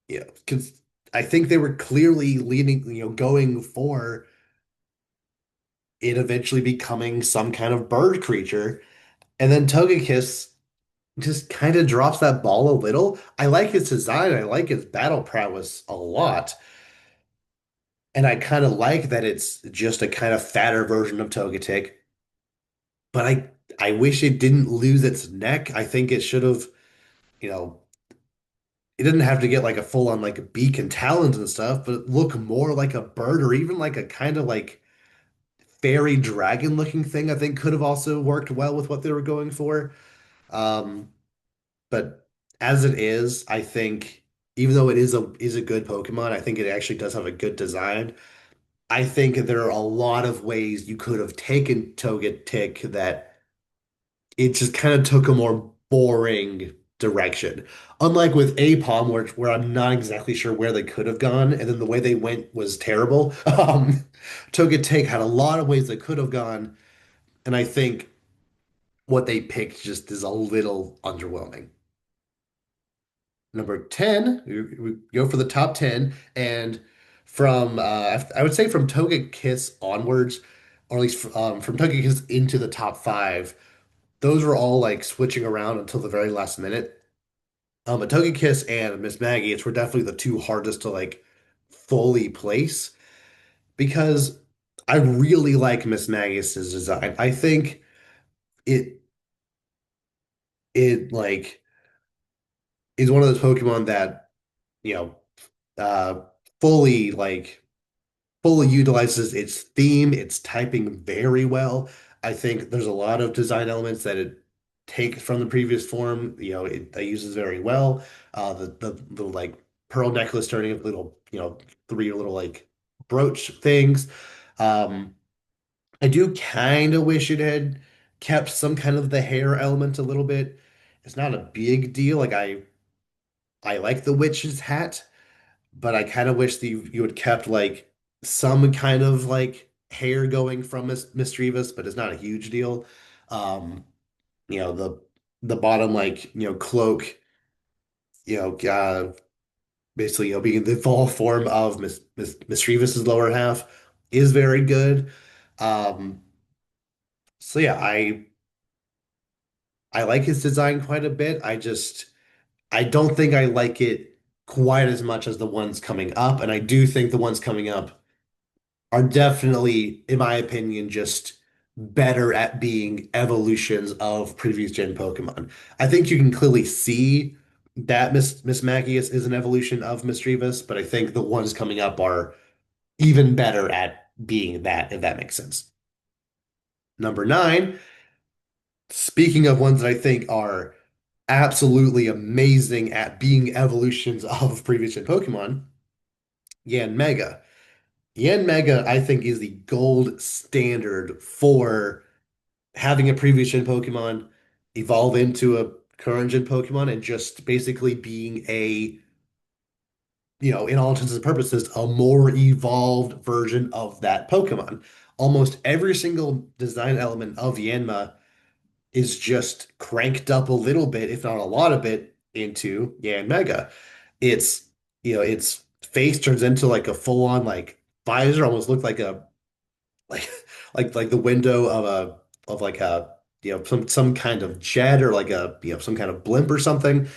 because I think they were clearly leaning, going for it eventually becoming some kind of bird creature. And then Togekiss just kind of drops that ball a little. I like his design. I like his battle prowess a lot. And I kind of like that it's just a kind of fatter version of Togetic. But I wish it didn't lose its neck. I think it should have, you know, it didn't have to get like a full on like beak and talons and stuff, but look more like a bird or even like a kind of like fairy dragon looking thing. I think could have also worked well with what they were going for. Um, but as it is, I think even though it is a good Pokemon, I think it actually does have a good design. I think there are a lot of ways you could have taken Togetic that it just kind of took a more boring direction. Unlike with Apom, where I'm not exactly sure where they could have gone, and then the way they went was terrible. Togetic had a lot of ways they could have gone, and I think what they picked just is a little underwhelming. Number 10, we go for the top 10, and from I would say from Togekiss onwards, or at least from Togekiss into the top five, those were all like switching around until the very last minute. But Togekiss and Miss Maggie, it's were definitely the two hardest to like fully place because I really like Miss Maggie's design. I think it it like is one of those Pokemon that, you know, uh fully like fully utilizes its theme, its typing very well. I think there's a lot of design elements that it takes from the previous form. It uses very well. The like pearl necklace turning into little, three little like brooch things. Um, I do kind of wish it had kept some kind of the hair element a little bit. It's not a big deal. Like I like the witch's hat, but I kind of wish that you had kept like some kind of like hair going from Misdreavus, but it's not a huge deal. Um, the bottom like cloak, you know, uh, basically being the full form of Misdreavus's lower half is very good. Um, so yeah, I like his design quite a bit. I don't think I like it quite as much as the ones coming up, and I do think the ones coming up are definitely, in my opinion, just better at being evolutions of previous gen Pokemon. I think you can clearly see that Miss Magius is an evolution of Misdreavus, but I think the ones coming up are even better at being that, if that makes sense. Number nine, speaking of ones that I think are absolutely amazing at being evolutions of previous gen Pokemon, Yanmega. Yanmega, I think, is the gold standard for having a previous gen Pokemon evolve into a current gen Pokemon and just basically being in all intents and purposes, a more evolved version of that Pokemon. Almost every single design element of Yanma is just cranked up a little bit, if not a lot of it, into Yanmega. It's, its face turns into like a full-on like visor, almost looked like a like like the window of like a some kind of jet or like a some kind of blimp or something.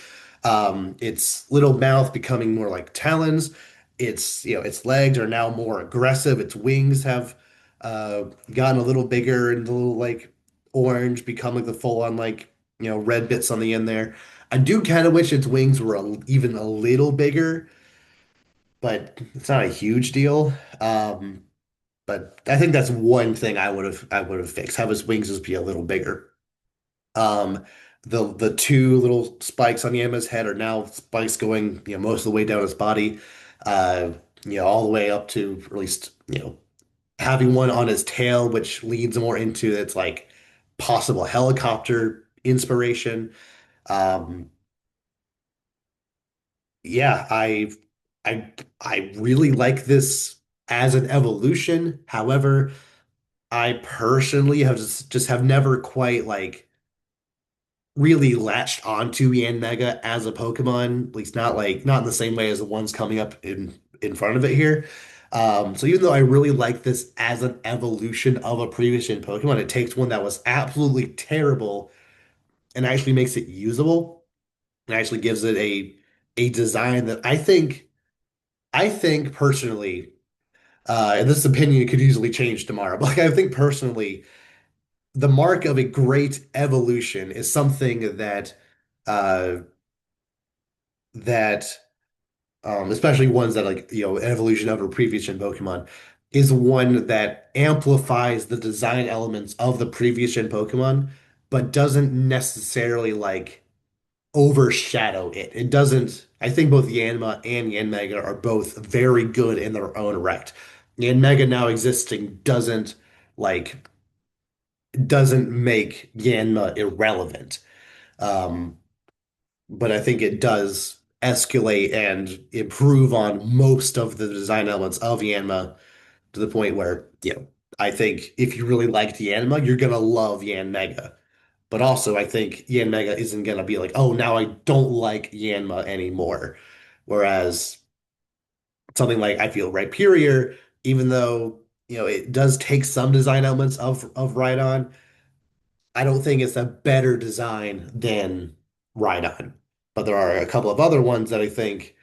Its little mouth becoming more like talons. Its legs are now more aggressive. Its wings have uh, gotten a little bigger and a little like orange, become like the full on like red bits on the end there. I do kind of wish its wings were even a little bigger, but it's not a huge deal. But I think that's one thing I would have fixed. Have his wings just be a little bigger. Um, the two little spikes on Yama's head are now spikes going, most of the way down his body, uh, all the way up to at least, having one on his tail, which leads more into its like possible helicopter inspiration. Um, yeah, I I really like this as an evolution. However, I personally have just have never quite like really latched onto Yanmega as a Pokemon, at least not in the same way as the ones coming up in front of it here. So even though I really like this as an evolution of a previous gen Pokemon, it takes one that was absolutely terrible and actually makes it usable and actually gives it a design that I think personally, and this opinion could easily change tomorrow, but like I think personally, the mark of a great evolution is something uh that especially ones that like an evolution of a previous gen Pokemon is one that amplifies the design elements of the previous gen Pokemon, but doesn't necessarily like overshadow it. It doesn't. I think both Yanma and Yanmega are both very good in their own right. Yanmega now existing like doesn't make Yanma irrelevant. Um, but I think it does escalate and improve on most of the design elements of Yanma to the point where, I think if you really liked Yanma, you're gonna love Yanmega. But also, I think Yanmega isn't gonna be like, oh, now I don't like Yanma anymore. Whereas something like I feel Rhyperior, even though, it does take some design elements of Rhydon, I don't think it's a better design than Rhydon. But there are a couple of other ones that I think,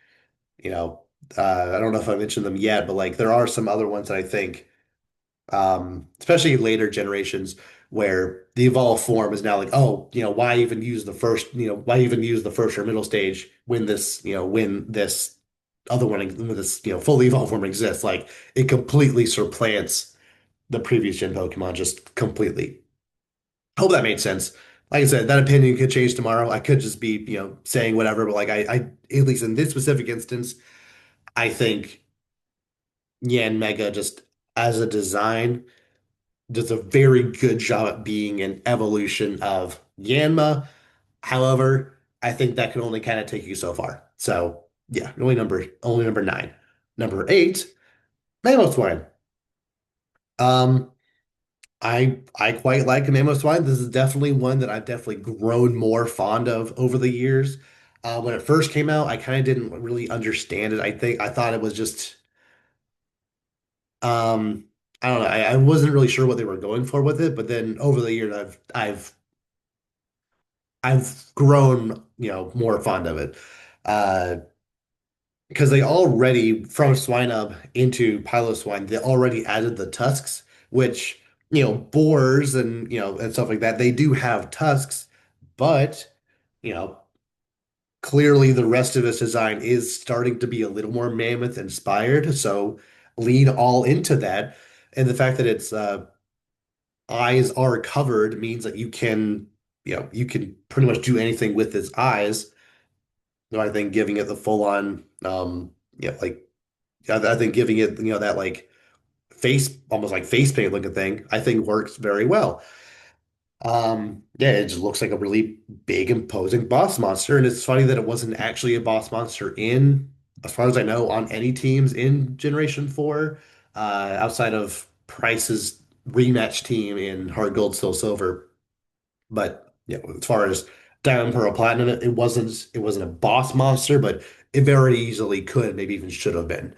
you know, I don't know if I mentioned them yet, but like there are some other ones that I think, especially later generations, where the evolved form is now like, oh, why even use the first or middle stage when this other one, when this, fully evolved form exists? Like it completely supplants the previous gen Pokemon just completely. Hope that made sense. Like I said, that opinion could change tomorrow. I could just be, saying whatever, but like at least in this specific instance, I think Yan Mega just as a design does a very good job at being an evolution of Yanma. However, I think that can only kind of take you so far. So yeah, only number nine. Number eight, Mamoswine. Um, I quite like Mamoswine. This is definitely one that I've definitely grown more fond of over the years. When it first came out, I kind of didn't really understand it. I thought it was just um I don't know. I wasn't really sure what they were going for with it, but then over the years I've grown, more fond of it. Uh because they already from Swinub into Piloswine, they already added the tusks, which, boars and and stuff like that, they do have tusks, but you know, clearly the rest of this design is starting to be a little more mammoth inspired. So lean all into that. And the fact that its eyes are covered means that you can pretty much do anything with its eyes. So I think giving it the full on, like I think giving it, that like face, almost like face paint looking thing, I think works very well. Yeah, it just looks like a really big, imposing boss monster, and it's funny that it wasn't actually a boss monster as far as I know, on any teams in Generation 4, outside of Price's rematch team in Hard Gold, Soul Silver. But yeah, as far as Diamond, Pearl, Platinum, it wasn't a boss monster, but it very easily could, maybe even should have been.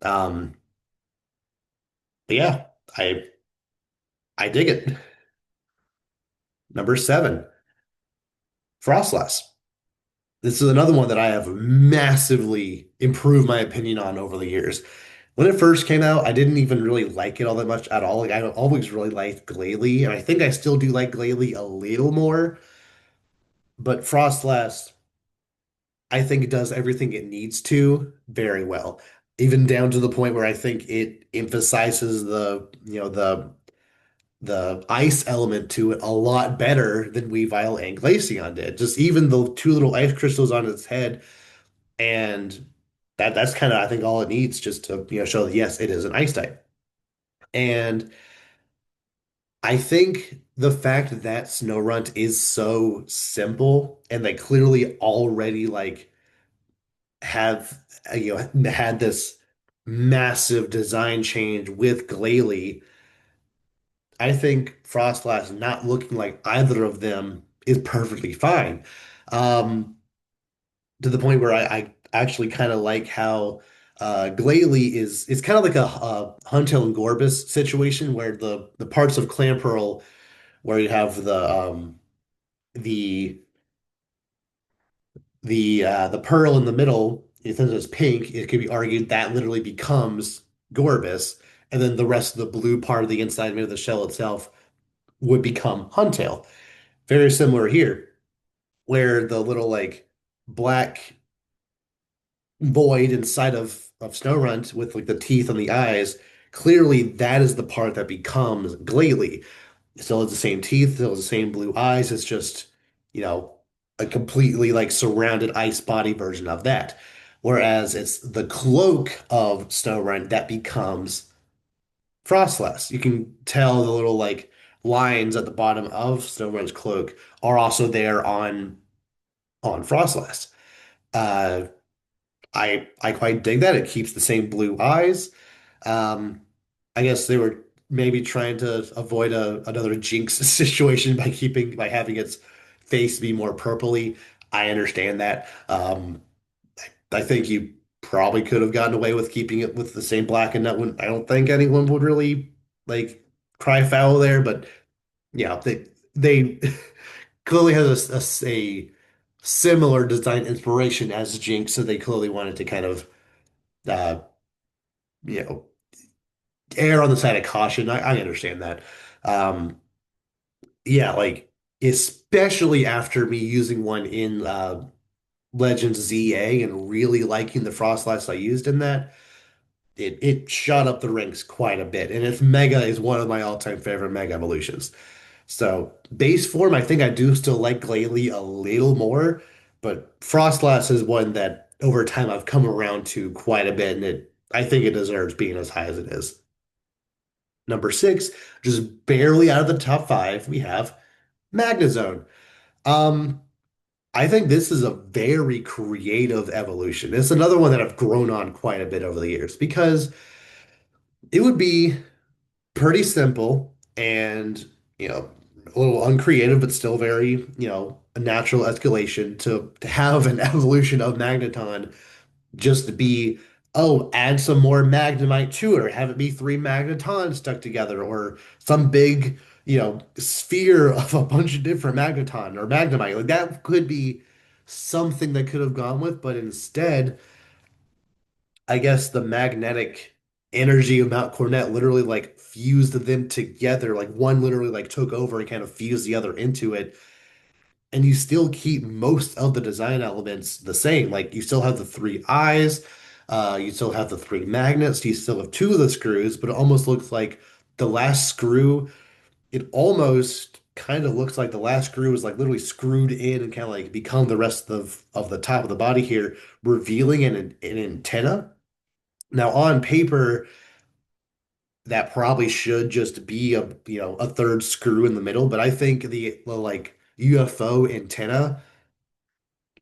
Um, but yeah, I I dig it. Number seven, Frostlass. This is another one that I have massively improved my opinion on over the years. When it first came out, I didn't even really like it all that much at all. Like I always really liked Glalie, and I think I still do like Glalie a little more. But Frostlass, I think it does everything it needs to very well, even down to the point where I think it emphasizes the ice element to it a lot better than Weavile and Glaceon did. Just even the two little ice crystals on its head, and that's kind of I think all it needs just to show that yes, it is an ice type. And I think the fact that Snorunt is so simple and they clearly already like have had this massive design change with Glalie. I think Frostlass not looking like either of them is perfectly fine. Um, to the point where I actually kind of like how Glalie is it's kind of like a Huntail and Gorbis situation where the parts of Clamperl where you have the the pearl in the middle, since it's pink, it could be argued that literally becomes Gorbis, and then the rest of the blue part of the inside, maybe the shell itself, would become Huntail. Very similar here, where the little like black void inside of Snorunt with like the teeth and the eyes, clearly that is the part that becomes Glalie. It still has the same teeth, still has the same blue eyes. It's just, you know, a completely like surrounded ice body version of that. Whereas it's the cloak of Snorunt that becomes Frostlass. You can tell the little like lines at the bottom of Snorunt's cloak are also there on Frostlass. Uh, I quite dig that. It keeps the same blue eyes. Um, I guess they were maybe trying to avoid another Jinx situation by having its face be more purpley. I understand that. I think you probably could have gotten away with keeping it with the same black and that one. I don't think anyone would really like cry foul there, but yeah, they clearly has a similar design inspiration as Jinx, so they clearly wanted to kind of uh, you know err on the side of caution. I understand that. Um, yeah, like especially after me using one in Legends ZA and really liking the Frostlass I used in that, it shot up the ranks quite a bit. And its Mega is one of my all-time favorite Mega evolutions. So base form, I think I do still like Glalie a little more, but Frostlass is one that over time I've come around to quite a bit, and it I think it deserves being as high as it is. Number six, just barely out of the top five, we have Magnezone. Um, I think this is a very creative evolution. It's another one that I've grown on quite a bit over the years because it would be pretty simple and, you know, a little uncreative, but still very, a natural escalation to have an evolution of Magneton just to be, oh, add some more Magnemite to it, or have it be three Magnetons stuck together, or some big, sphere of a bunch of different Magneton or Magnemite. Like that could be something that could have gone with, but instead, I guess the magnetic energy of Mount Cornet literally like fused them together. Like one literally like took over and kind of fused the other into it, and you still keep most of the design elements the same. Like you still have the three eyes, you still have the three magnets, you still have two of the screws, but it almost looks like the last screw, it almost kind of looks like the last screw is like literally screwed in and kind of like become the rest of the top of the body here, revealing an antenna. Now on paper, that probably should just be a third screw in the middle, but I think the like UFO antenna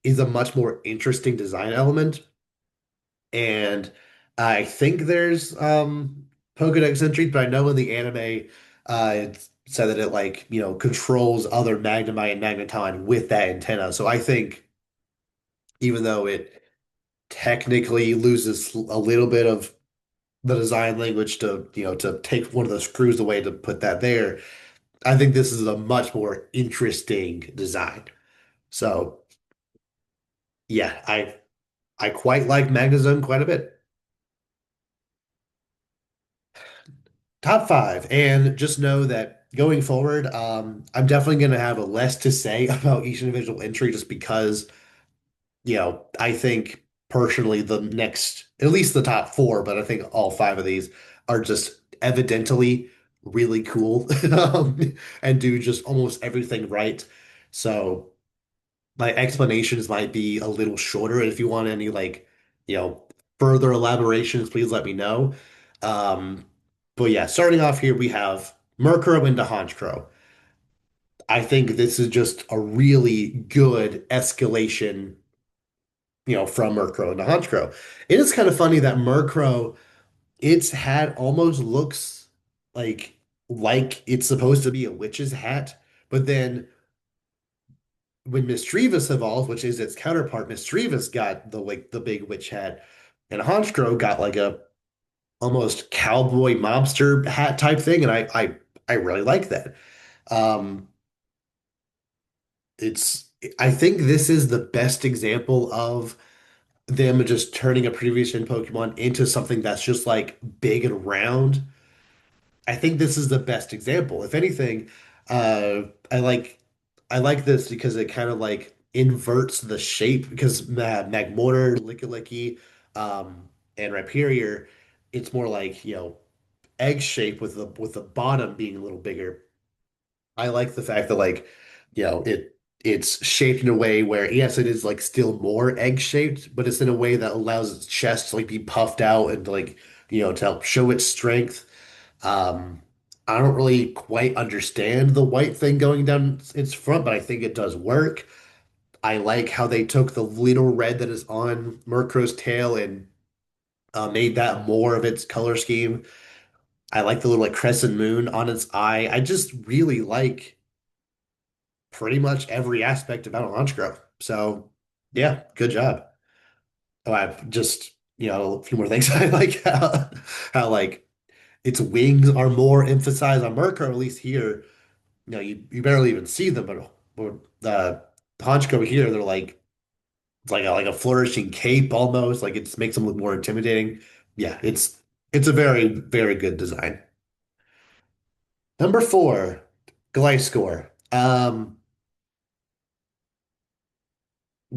is a much more interesting design element. And I think there's Pokedex entries, but I know in the anime it said that it like, controls other Magnemite and Magneton with that antenna. So I think even though it technically loses a little bit of the design language to take one of the screws away to put that there, I think this is a much more interesting design. So yeah, I quite like Magnezone quite a bit. top five. And just know that going forward, I'm definitely going to have a less to say about each individual entry just because, I think personally the next, at least the top four, but I think all five of these are just evidently really cool and do just almost everything right. So my explanations might be a little shorter. If you want any like, you know, further elaborations, please let me know. Um, but yeah, starting off here, we have Murkrow into Honchkrow. I think this is just a really good escalation, from Murkrow into Honchkrow. It is kind of funny that Murkrow, its hat almost looks like like it's supposed to be a witch's hat, but then when Misdreavus evolved, which is its counterpart, Misdreavus got the big witch hat, and Honchkrow got like a almost cowboy mobster hat type thing, and I really like that. Um, it's I think this is the best example of them just turning a previous gen Pokemon into something that's just like big and round. I think this is the best example. If anything, uh, I like I like this because it kind of like inverts the shape because Magmortar, Lickilicky, and Rhyperior, it's more like, egg shape with the bottom being a little bigger. I like the fact that like, it's shaped in a way where yes, it is like still more egg shaped, but it's in a way that allows its chest to like be puffed out and like, to help show its strength. Um, I don't really quite understand the white thing going down its front, but I think it does work. I like how they took the little red that is on Murkrow's tail and made that more of its color scheme. I like the little like crescent moon on its eye. I just really like pretty much every aspect about a launch growth. So yeah, good job. Oh, I've just, a few more things. I like how like its wings are more emphasized on Murkrow, at least here. You barely even see them, but the Honchkrow here, they're like it's like a flourishing cape almost. Like it just makes them look more intimidating. Yeah, it's a very, very good design. Number four, Gliscor.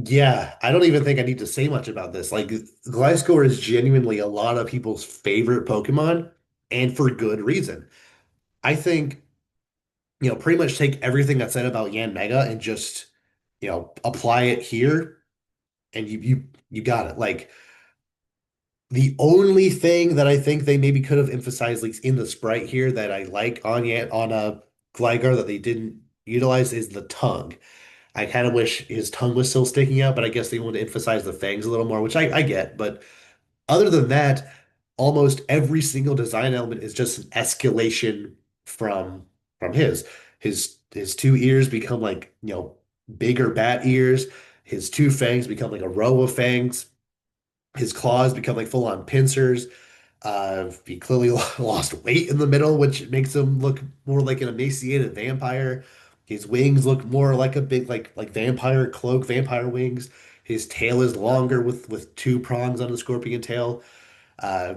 Yeah, I don't even think I need to say much about this. Like Gliscor is genuinely a lot of people's favorite Pokemon, and for good reason. I think, pretty much take everything that's said about Yanmega and just, apply it here, and you got it. Like the only thing that I think they maybe could have emphasized, like in the sprite here, that I like on a Gligar that they didn't utilize is the tongue. I kind of wish his tongue was still sticking out, but I guess they want to emphasize the fangs a little more, which I get. But other than that, almost every single design element is just an escalation from his. His two ears become like, bigger bat ears. His two fangs become like a row of fangs. His claws become like full on pincers. He clearly lost weight in the middle, which makes him look more like an emaciated vampire. His wings look more like a big like vampire cloak, vampire wings. His tail is longer with two prongs on the scorpion tail. Uh,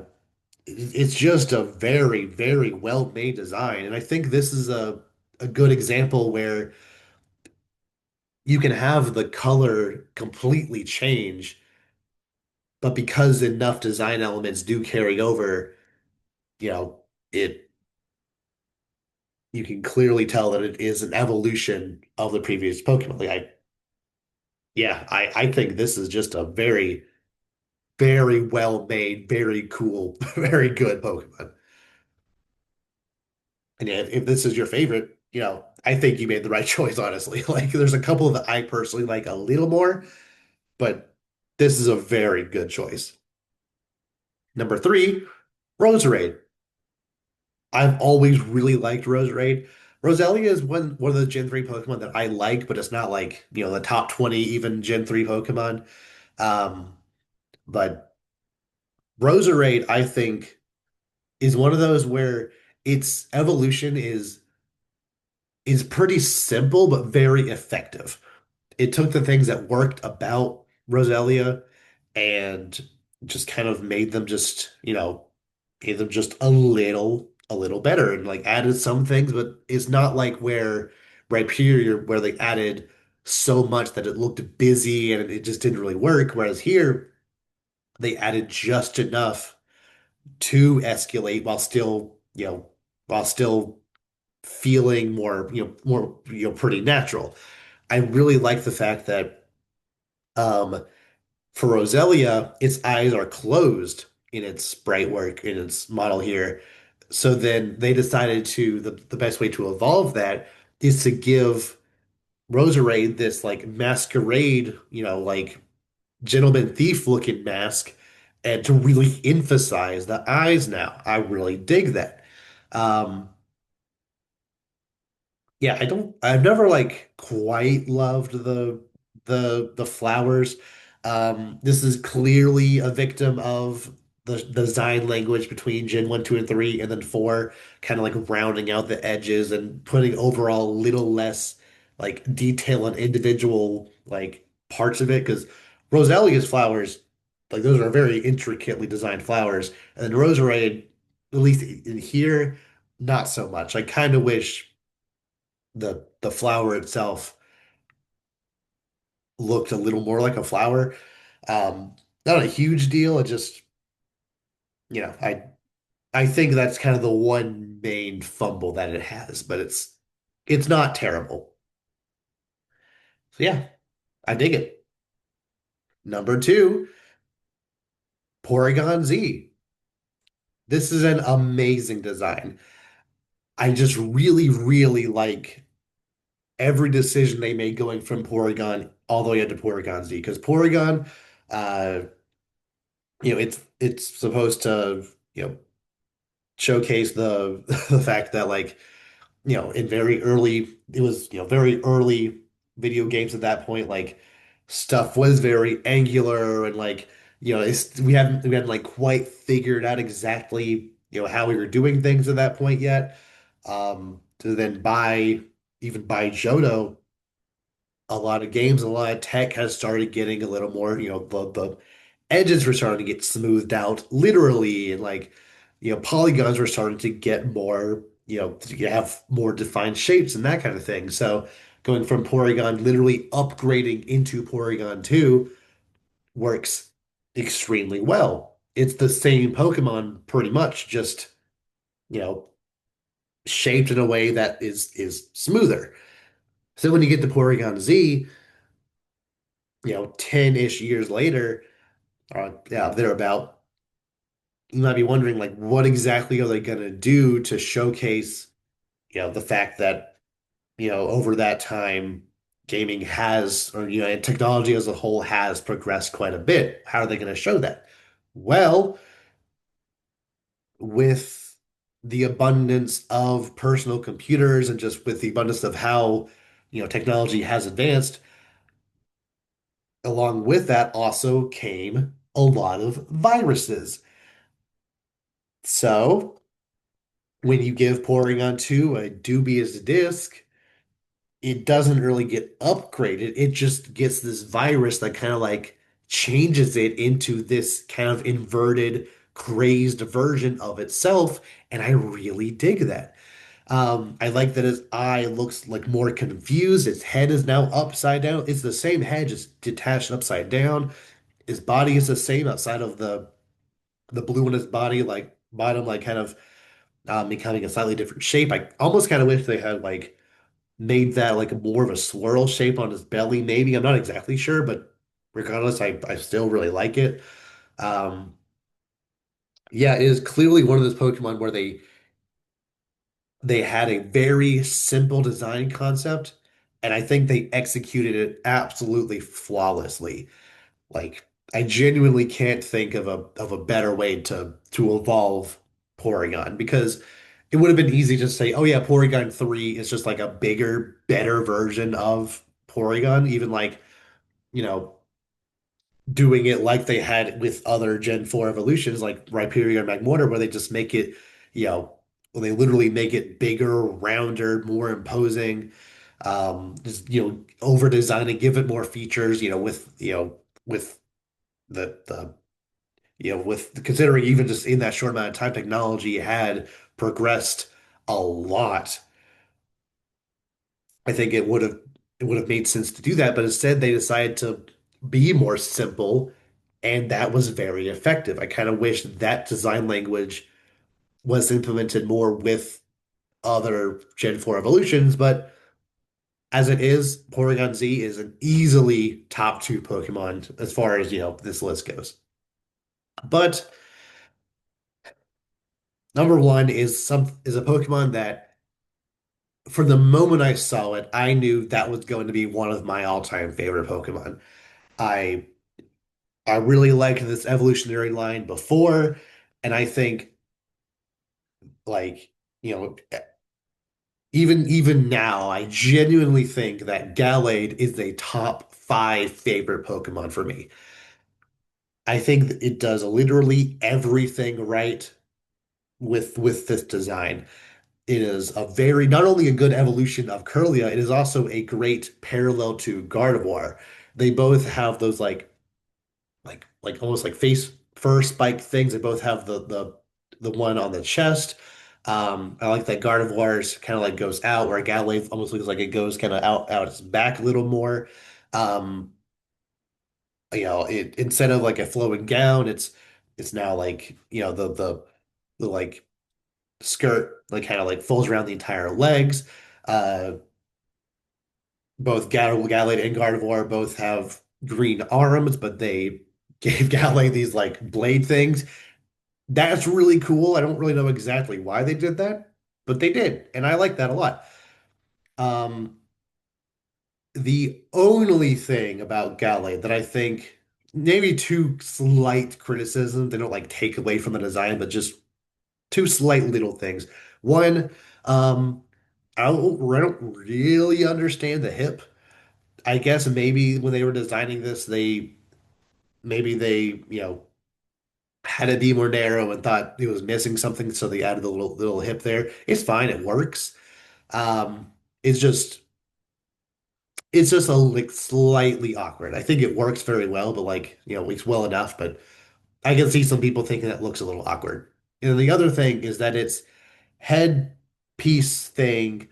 it's just a very, very well made design, and I think this is a good example where you can have the color completely change, but because enough design elements do carry over, it you can clearly tell that it is an evolution of the previous Pokemon. Yeah, I think this is just a very, very well made, very cool, very good Pokemon. And yeah, if this is your favorite, I think you made the right choice, honestly. Like, there's a couple that I personally like a little more, but this is a very good choice. Number three, Roserade. I've always really liked Roserade. Roselia is one of the Gen 3 Pokemon that I like, but it's not like, the top 20 even Gen 3 Pokemon. Um, but Roserade, I think, is one of those where its evolution is pretty simple but very effective. It took the things that worked about Roselia and just kind of made them just a little a little better and like added some things, but it's not like where Rhyperior where they added so much that it looked busy and it just didn't really work. Whereas here they added just enough to escalate while still, while still feeling more pretty natural. I really like the fact that um for Roselia, its eyes are closed in its sprite work, in its model here. So then they decided the best way to evolve that is to give Roserade this like masquerade, like gentleman thief looking mask and to really emphasize the eyes now. I really dig that. Um, Yeah, I've never like quite loved the flowers. This is clearly a victim of the design language between Gen 1, 2, and 3, and then 4, kind of like rounding out the edges and putting overall a little less like detail on individual like parts of it. Because Rosalia's flowers, like those are very intricately designed flowers, and then Roserade, at least in here, not so much. I kind of wish the flower itself looked a little more like a flower. Not a huge deal. It just, you know, I think that's kind of the one main fumble that it has, but it's not terrible. So yeah, I dig it. Number two, Porygon Z. This is an amazing design. I just really, really like every decision they made going from Porygon all the way up to Porygon Z because Porygon, uh, it's supposed to, showcase the fact that like, in very early, it was, very early video games at that point, like stuff was very angular and like, we hadn't like quite figured out exactly, how we were doing things at that point yet. To then even by Johto, a lot of games, a lot of tech has started getting a little more, the edges were starting to get smoothed out literally, and like, polygons were starting to get more, to have more defined shapes and that kind of thing. So going from Porygon literally upgrading into Porygon 2 works extremely well. It's the same Pokemon pretty much, just, you know, shaped in a way that is smoother. So when you get to Porygon Z, 10-ish years later, or yeah, thereabout, you might be wondering like what exactly are they going to do to showcase, the fact that, over that time gaming has, or and technology as a whole has progressed quite a bit. How are they going to show that? Well, with the abundance of personal computers and just with the abundance of how, technology has advanced, along with that also came a lot of viruses. So when you give Porygon 2 a dubious disc, it doesn't really get upgraded. It just gets this virus that kind of like changes it into this kind of inverted, crazed version of itself. And I really dig that. I like that his eye looks like more confused. Its head is now upside down. It's the same head, just detached upside down. His body is the same outside of the blue in his body, like bottom, like kind of becoming a slightly different shape. I almost kind of wish they had like made that like more of a swirl shape on his belly, maybe. I'm not exactly sure, but regardless, I still really like it. Um, yeah, it is clearly one of those Pokemon where they had a very simple design concept, and I think they executed it absolutely flawlessly. Like I genuinely can't think of a better way to evolve Porygon because it would have been easy to say, oh yeah, Porygon 3 is just like a bigger, better version of Porygon, even like, you know, doing it like they had with other Gen 4 evolutions like Rhyperior and Magmortar, where they just make it, when they literally make it bigger, rounder, more imposing, just, over design and give it more features, with with considering even just in that short amount of time technology had progressed a lot, I think it would have made sense to do that, but instead they decided to be more simple, and that was very effective. I kind of wish that design language was implemented more with other Gen 4 evolutions, but as it is, Porygon Z is an easily top two Pokemon as far as, this list goes. But number one is a Pokemon that from the moment I saw it, I knew that was going to be one of my all-time favorite Pokemon. I I really liked this evolutionary line before, and I think like, you know, even now, I genuinely think that Gallade is a top five favorite Pokemon for me. I think that it does literally everything right with this design. It is a very not only a good evolution of Curlia, it is also a great parallel to Gardevoir. They both have those like almost like face fur spike things. They both have the one on the chest. I like that Gardevoir's kind of like goes out, where Gallade almost looks like it goes kind of out its back a little more. Um, it instead of like a flowing gown, it's now like the like skirt like kind of like folds around the entire legs. Uh, both Gallade and Gardevoir both have green arms, but they gave Gallade these like blade things. That's really cool. I don't really know exactly why they did that, but they did, and I like that a lot. Um, the only thing about Gallade that I think maybe two slight criticisms, they don't like take away from the design, but just two slight little things. One, um, I don't really understand the hip. I guess maybe when they were designing this, maybe they, had to be more narrow and thought it was missing something, so they added the little hip there. It's fine, it works. Um, it's just it's just a like slightly awkward. I think it works very well, but like, it's well enough, but I can see some people thinking that looks a little awkward. And the other thing is that its headpiece thing,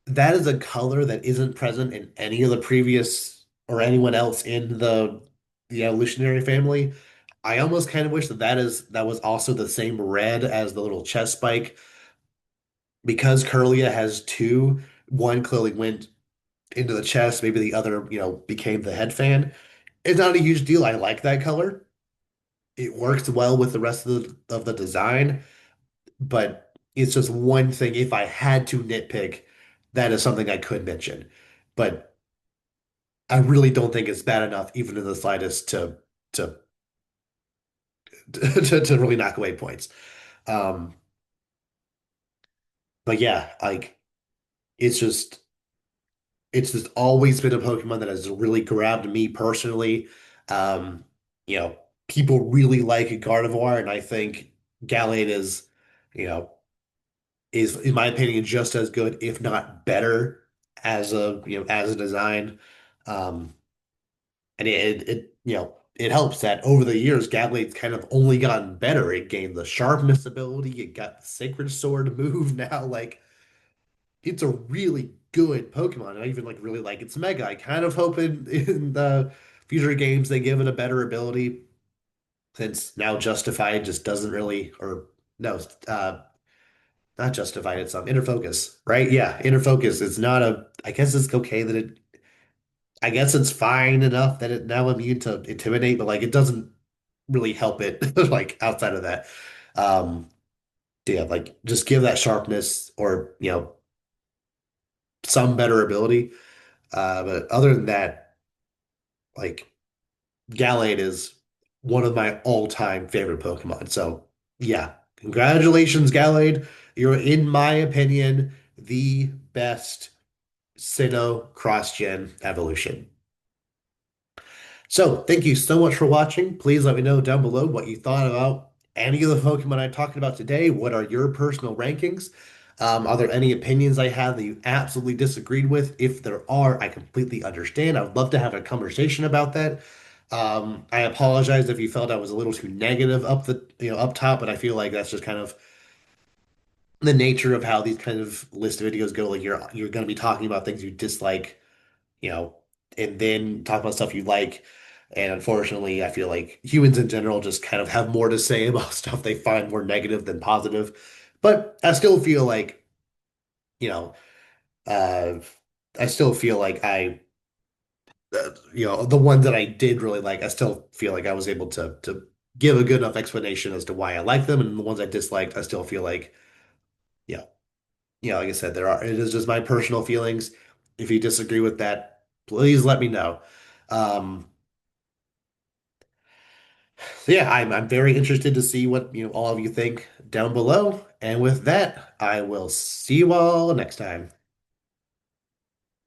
that is a color that isn't present in any of the previous or anyone else in the evolutionary family. I almost kind of wish that was also the same red as the little chest spike, because Curlia has two. One clearly went into the chest, maybe the other, became the head fan. It's not a huge deal. I like that color. It works well with the rest of the design, but it's just one thing. If I had to nitpick, that is something I could mention. But I really don't think it's bad enough, even in the slightest, to to really knock away points. Um, but yeah, like it's just it's just always been a Pokemon that has really grabbed me personally. Um, you know, People really like Gardevoir, and I think Gallade you know, is in my opinion just as good, if not better, as a design. Um, and it helps that over the years, Gallade's kind of only gotten better. It gained the sharpness ability, it got the Sacred Sword move now. Like it's a really good Pokemon. I even like really like its Mega. I kind of hope in the future games they give it a better ability, since now Justified just doesn't really, or no, not Justified, it's Inner Focus, right? Yeah, Inner Focus. It's not a, I guess it's okay that I guess it's fine enough that it now immune to Intimidate, but like it doesn't really help it like outside of that. Um, yeah, like just give that sharpness or, some better ability. But other than that, like Gallade is one of my all-time favorite Pokemon. So yeah, congratulations, Gallade. You're, in my opinion, the best Sinnoh cross-gen evolution. So thank you so much for watching. Please let me know down below what you thought about any of the Pokemon I talked about today. What are your personal rankings? Are there any opinions I have that you absolutely disagreed with? If there are, I completely understand. I would love to have a conversation about that. I apologize if you felt I was a little too negative up top, but I feel like that's just kind of the nature of how these kind of list videos go. Like you're going to be talking about things you dislike, you know, and then talk about stuff you like. And unfortunately, I feel like humans in general just kind of have more to say about stuff they find more negative than positive. But I still feel like, you know, uh, I still feel like the ones that I did really like, I still feel like I was able to give a good enough explanation as to why I like them, and the ones I disliked, I still feel like, yeah, like I said, it is just my personal feelings. If you disagree with that, please let me know. Um, so yeah, I'm very interested to see what all of you think down below. And with that, I will see you all next time.